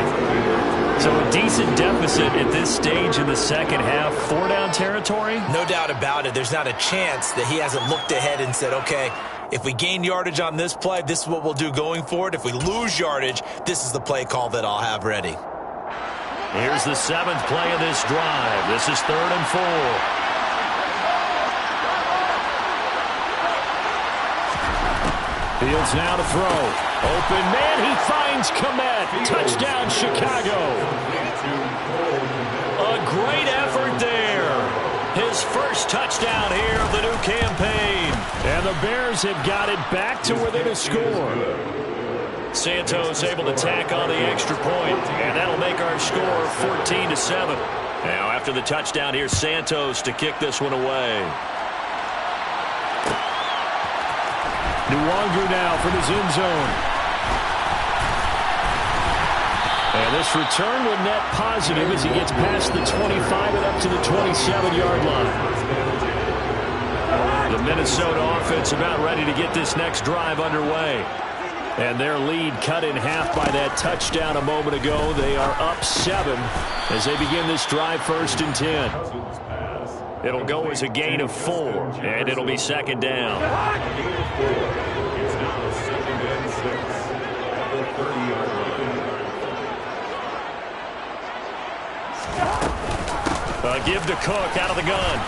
So a decent deficit at this stage in the second half. 4-down territory? No doubt about it. There's not a chance that he hasn't looked ahead and said, okay, if we gain yardage on this play, this is what we'll do going forward. If we lose yardage, this is the play call that I'll have ready. Here's the 7th play of this drive. This is 3rd and 4. Fields now to throw. Open man, he finds Kmet. Touchdown, Chicago. A great effort there. His first touchdown here of the new campaign. And the Bears have got it back to within a score. Santos able to tack on the extra point, and that'll make our score 14-7. Now after the touchdown, here's Santos to kick this one away. Nwangu now from his end zone. And this return will net positive as he gets past the 25 and up to the 27-yard line. The Minnesota offense about ready to get this next drive underway. And their lead cut in half by that touchdown a moment ago. They are up 7 as they begin this drive 1st and 10. It'll go as a gain of 4, and it'll be 2nd down. Give to Cook out of the gun.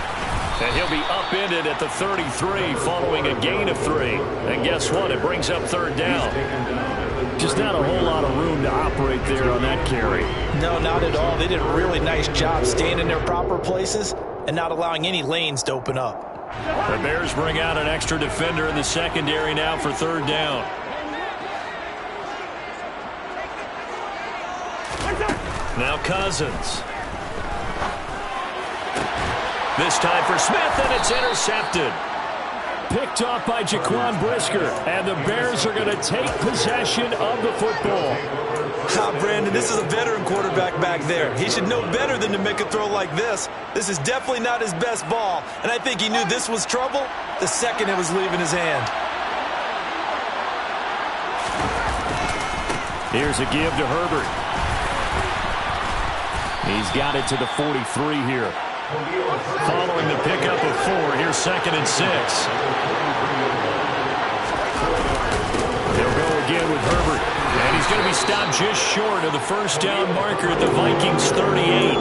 And he'll be upended at the 33 following a gain of 3. And guess what? It brings up 3rd down. Just not a whole lot of room to operate there on that carry. No, not at all. They did a really nice job staying in their proper places and not allowing any lanes to open up. The Bears bring out an extra defender in the secondary now for 3rd down. Now Cousins. This time for Smith, and it's intercepted. Picked off by Jaquan Brisker, and the Bears are going to take possession of the football. Brandon, this is a veteran quarterback back there. He should know better than to make a throw like this. This is definitely not his best ball, and I think he knew this was trouble the second it was leaving his hand. Here's a give to Herbert. He's got it to the 43 here. Following the pickup of 4, here's 2nd and 6. They'll go again with Herbert. And he's going to be stopped just short of the 1st down marker at the Vikings 38.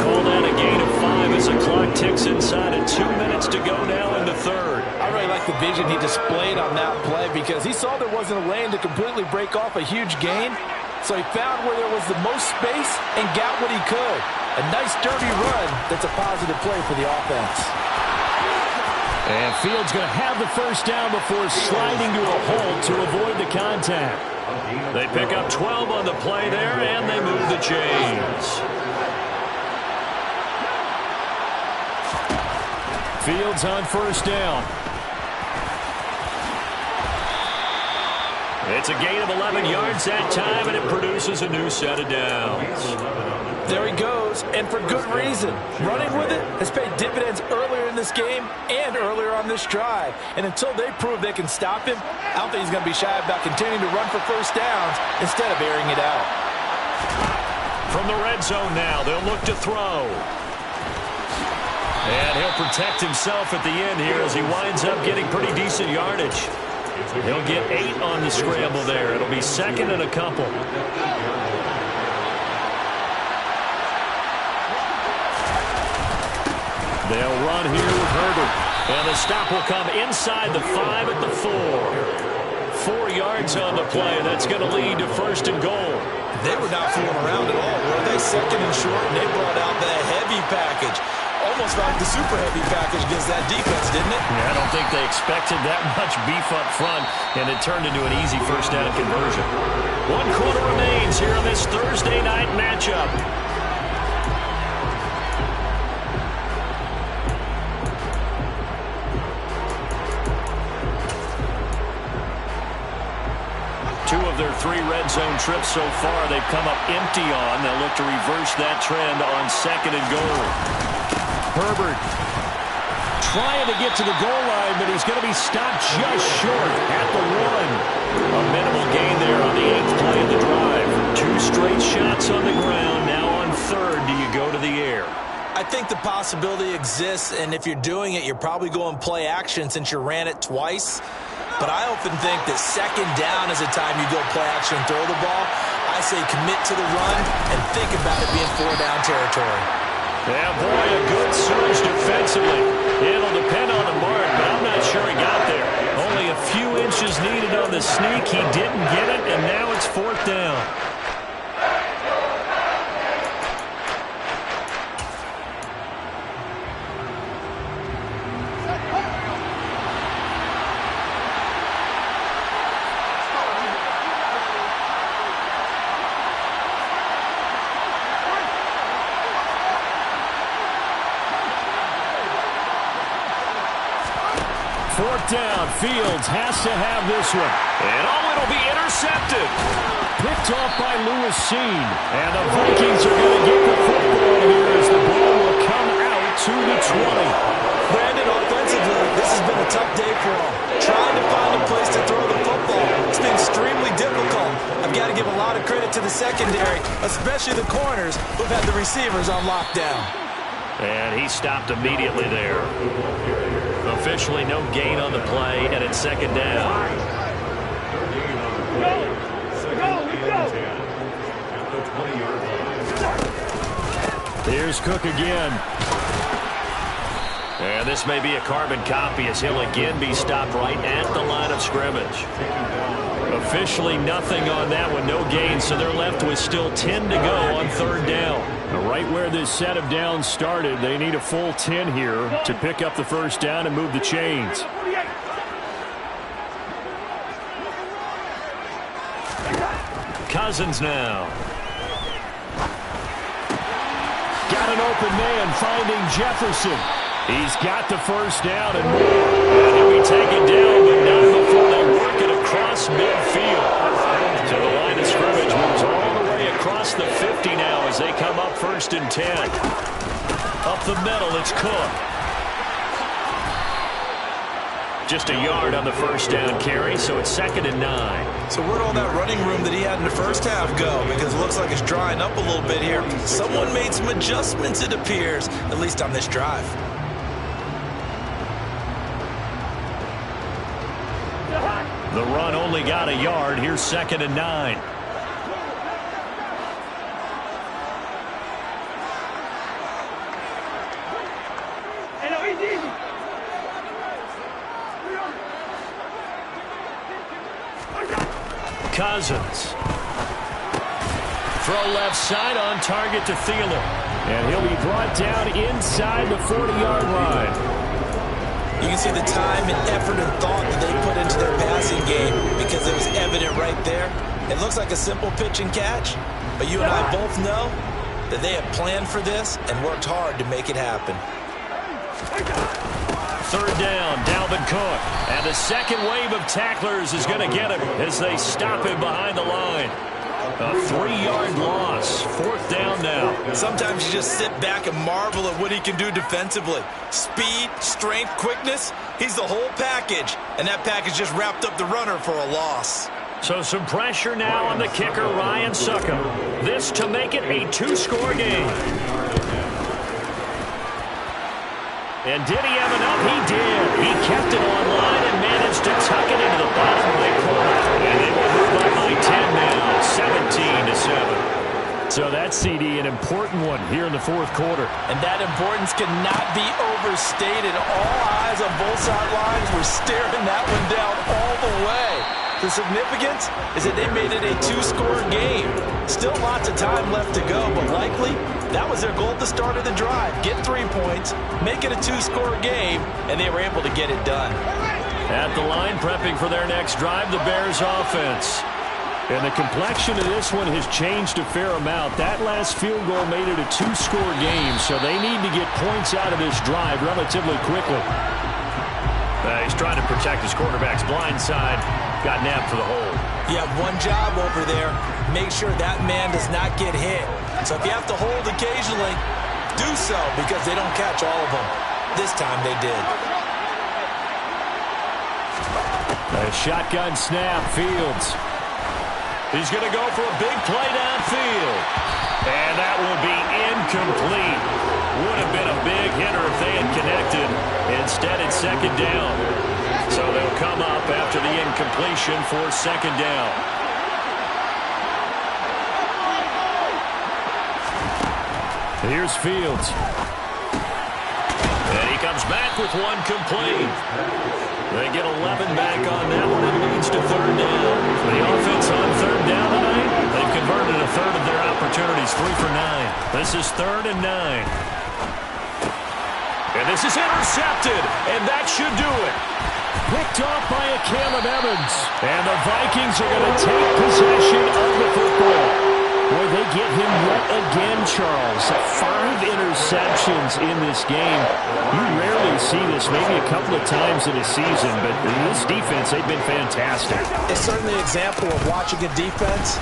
Call that a gain of 5 as the clock ticks inside of 2 minutes to go now in the 3rd. I really like the vision he displayed on that play because he saw there wasn't a lane to completely break off a huge gain. So he found where there was the most space and got what he could. A nice dirty run that's a positive play for the offense. And Fields going to have the 1st down before sliding to a hold to avoid the contact. They pick up 12 on the play there, and they move the chains. Fields on 1st down. It's a gain of 11 yards that time, and it produces a new set of downs. There he goes, and for good reason. Running with it has paid dividends earlier in this game and earlier on this drive. And until they prove they can stop him, I don't think he's going to be shy about continuing to run for first downs instead of airing it out. From the red zone now, they'll look to throw. And he'll protect himself at the end here as he winds up getting pretty decent yardage. He'll get 8 on the scramble there. It'll be second and a couple. They'll run here with Herbert. And the stop will come inside the 5 at the 4. 4 yards on the play. That's going to lead to first and goal. They were not fooling around at all, were they? Second and short, and they brought out the heavy package. Almost like the super heavy package against that defense, didn't it? Yeah, I don't think they expected that much beef up front, and it turned into an easy first down conversion. 1 quarter remains here on this Thursday night matchup. Two of their 3 red zone trips so far, they've come up empty on. They'll look to reverse that trend on second and goal. Herbert trying to get to the goal line, but he's going to be stopped just short at the 1. A minimal gain there on the 8th play of the drive. 2 straight shots on the ground. Now on third, do you go to the air? I think the possibility exists, and if you're doing it, you're probably going play action since you ran it twice. But I often think that second down is a time you go play action and throw the ball. I say commit to the run and think about it being 4-down territory. Yeah, boy, a good surge defensively. It'll depend on the mark, but I'm not sure he got there. Only a few inches needed on the sneak. He didn't get it, and now it's 4th down. Down. Fields has to have this one. And it'll be intercepted. Picked off by Lewis Cine. And the Vikings are going to get the football here as the ball will come out to the 20. Brandon, offensively, this has been a tough day for him. Trying to find a place to throw the football. It's been extremely difficult. I've got to give a lot of credit to the secondary, especially the corners who've had the receivers on lockdown. And he stopped immediately there. Officially no gain on the play, and it's second down. Here's Cook again. And this may be a carbon copy as he'll again be stopped right at the line of scrimmage. Officially nothing on that one, no gain, so they're left with still 10 to go on third down. Right where this set of downs started, they need a full 10 here to pick up the first down and move the chains. Cousins now. Got an open man finding Jefferson. He's got the first down and more. And he'll be taken down, but not before they work it across midfield. So the line of scrimmage moves all the way across the 50 now as they come up first and 10. Up the middle, it's Cook. Just a yard on the first down carry, so it's second and 9. So where'd all that running room that he had in the first half go? Because it looks like it's drying up a little bit here. Someone made some adjustments, it appears, at least on this drive. The run only got a yard. Here's second and 9. Cousins. Throw left side on target to Thielen. And he'll be brought down inside the 40-yard line. You can see the time and effort and thought that they put into their passing game because it was evident right there. It looks like a simple pitch and catch, but you and I both know that they have planned for this and worked hard to make it happen. third down. Dalvin Cook. And the second wave of tacklers is going to get him as they stop him behind the line. A 3-yard loss. Fourth down now. Sometimes you just sit back and marvel at what he can do defensively. Speed, strength, quickness. He's the whole package. And that package just wrapped up the runner for a loss. So some pressure now on the kicker, Ryan Succop. This to make it a 2-score game. And did he have enough? He did. He kept it online and managed to tuck it into the bottom right corner. And they will move up by 10 now, 17-7. So that's, CD, an important one here in the fourth quarter. And that importance cannot be overstated. All eyes on both sidelines were staring that one down all the way. The significance is that they made it a 2-score game. Still lots of time left to go, but likely that was their goal at the start of the drive. Get 3 points, make it a 2-score game, and they were able to get it done. At the line, prepping for their next drive, the Bears offense. And the complexion of this one has changed a fair amount. That last field goal made it a 2-score game, so they need to get points out of this drive relatively quickly. He's trying to protect his quarterback's blind side. Got nabbed for the hold. You have one job over there. Make sure that man does not get hit. So if you have to hold occasionally, do so because they don't catch all of them. This time they did. A shotgun snap, Fields. He's going to go for a big play downfield. And that will be incomplete. Would have been a big hitter if they had connected. Instead, it's second down. So they'll come up after the incompletion for second down. Here's Fields. And he comes back with one complete. They get 11 back on that one. It leads to third down. The offense on third down tonight, they've converted a third of their opportunities, 3 for 9. This is 3rd and 9. And this is intercepted, and that should do it. Picked off by a Caleb Evans. And the Vikings are going to take possession of the football. Boy, they get him yet again, Charles. 5 interceptions in this game. You rarely see this, maybe a couple of times in a season, but in this defense, they've been fantastic. It's certainly an example of watching a defense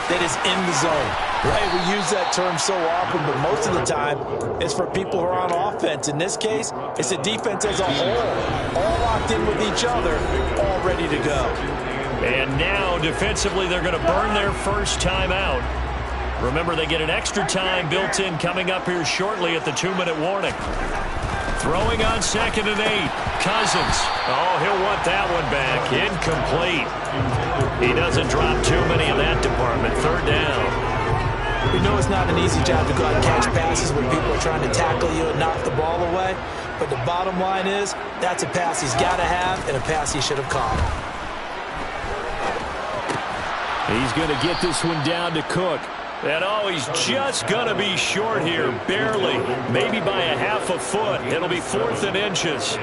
that is in the zone. Right, we use that term so often, but most of the time, it's for people who are on offense. In this case, it's a defense as a whole, all locked in with each other, all ready to go. And now, defensively, they're going to burn their first time out. Remember, they get an extra time built in coming up here shortly at the 2-minute warning. Throwing on 2nd and 8. Cousins. Oh, he'll want that one back. Incomplete. He doesn't drop too many in that department. Third down. We know it's not an easy job to go out and catch passes when people are trying to tackle you and knock the ball away. But the bottom line is, that's a pass he's got to have and a pass he should have caught. He's going to get this one down to Cook. And oh, he's just going to be short here, barely. Maybe by a half a foot. It'll be 4th and inches.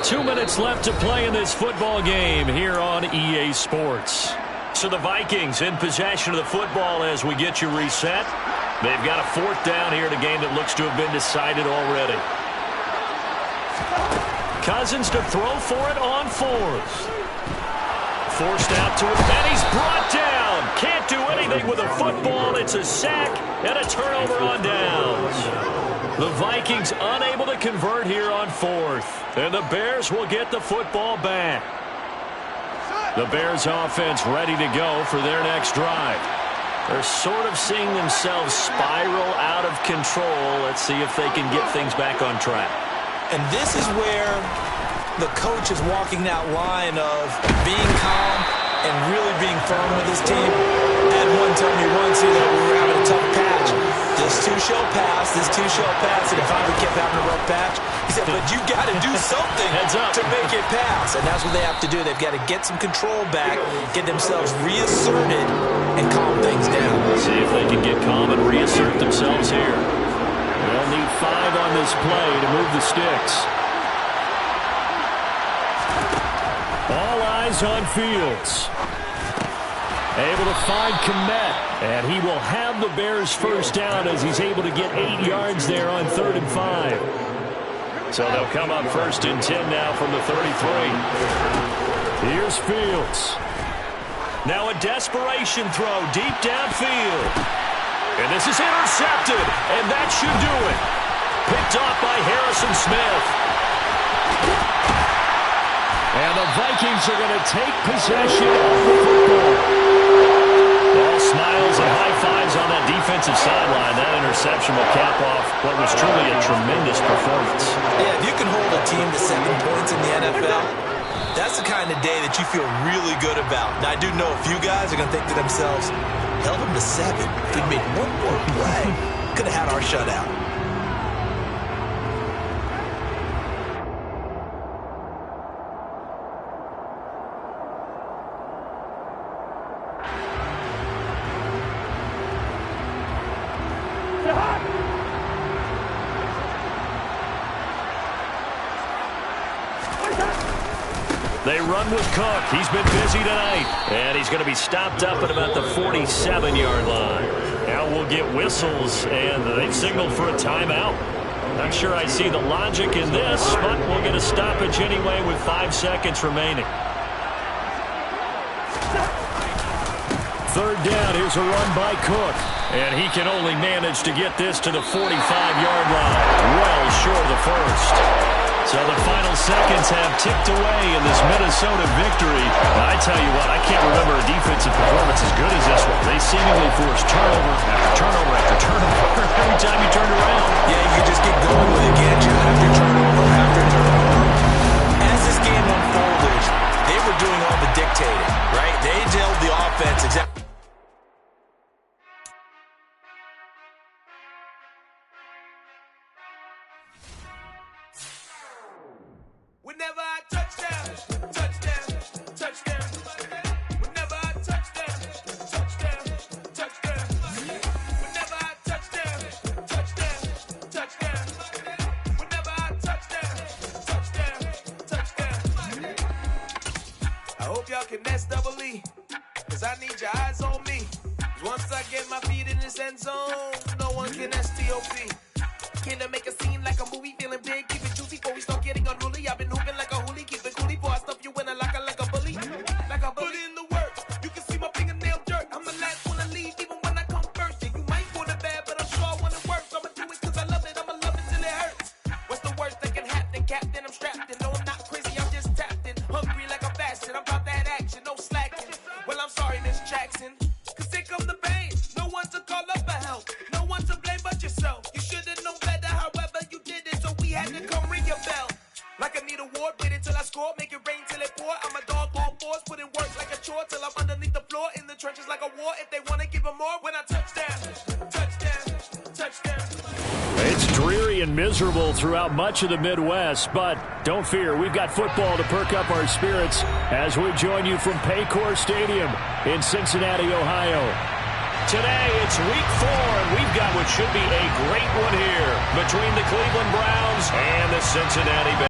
2 minutes left to play in this football game here on EA Sports. So the Vikings in possession of the football as we get you reset. They've got a 4th down here in a game that looks to have been decided already. Cousins to throw for it on 4th. Forced out to him, and he's brought down. Can't do anything with a football. It's a sack and a turnover on downs. The Vikings unable to convert here on 4th. And the Bears will get the football back. The Bears offense ready to go for their next drive. They're sort of seeing themselves spiral out of control. Let's see if they can get things back on track. And this is where the coach is walking that line of being calm and really being firm with his team. Had one told me once that we were having a tough patch. This too shall pass, this too shall pass, and if I kept having a rough patch, he said, but you got to do something to make it pass. And that's what they have to do. They've got to get some control back, get themselves reasserted, and calm things down. See if they can get calm and reassert themselves here. They'll need 5 on this play to move the sticks. All eyes on Fields. Able to find Kmet, and he will have the Bears first down as he's able to get 8 yards there on 3rd and 5. So they'll come up 1st and 10 now from the 33. Here's Fields. Now a desperation throw deep downfield. And this is intercepted, and that should do it. Picked off by Harrison Smith. And the Vikings are going to take possession of the football. All smiles and high fives on that defensive sideline. That interception will cap off what was truly a tremendous performance. Yeah, if you can hold a team to 7 points in the NFL, that's the kind of day that you feel really good about. Now, I do know a few guys are going to think to themselves, held them to 7. If we'd made one more play, could have had our shutout. They run with Cook. He's been busy tonight. And he's going to be stopped up at about the 47-yard line. Now we'll get whistles, and they've signaled for a timeout. Not sure I see the logic in this, but we'll get a stoppage anyway with 5 seconds remaining. 3rd down. Here's a run by Cook. And he can only manage to get this to the 45-yard line. Well short of the first. So the final seconds have ticked away in this Minnesota victory. I tell you what, I can't remember a defensive performance as good as this one. They seemingly forced turnover after turnover after turnover every time you turned around. Yeah, you can just keep going with it, can't you? After turnover. As this game unfolded, they were doing all the dictating, right? They held the offense exactly. Whenever I touchdown, touchdown, touchdown. Whenever I touchdown, touchdown, touchdown. Whenever I touchdown, touchdown, touchdown. Whenever I touchdown, touchdown, touchdown. I hope y'all can nest double E, 'cause I need your eyes on me. 'Cause once I get my feet in this end zone, no one can STOP. Can I make a scene like a movie, feeling big, keep it juicy before we start getting unruly. I've been hooping like a hoolie, keep it coolie before I stuff you in a locker like a bully. Like a bully in the work, you can see my fingernail dirt. I'm the last one to leave, even when I come first. And you might want it bad, but I'm sure I want it worse. I'ma do it 'cause I love it, I'ma love it till it hurts. What's the worst that can happen, Captain? I'm strapped in, no I'm not crazy, I'm just tapped in. Hungry like I'm fasting, I'm about that action, no slacking. Well I'm sorry, Miss Jackson, 'cause here come the pain. No one to call up for help, no one to blame but yourself. You should've known better, however you did it, so we had to come ring your bell. Like I need a ward, wait until I score, make it rain till it pour. I'm a dog on force, put in work like a chore till I'm underneath the floor, in the trenches like a war. If they wanna give them more, when I touchdown, touchdown, touchdown. It's dreary and miserable throughout much of the Midwest, but don't fear, we've got football to perk up our spirits as we join you from Paycor Stadium in Cincinnati, Ohio. Today, it's week 4, and we've got what should be a great one here between the Cleveland Browns and the Cincinnati Bengals.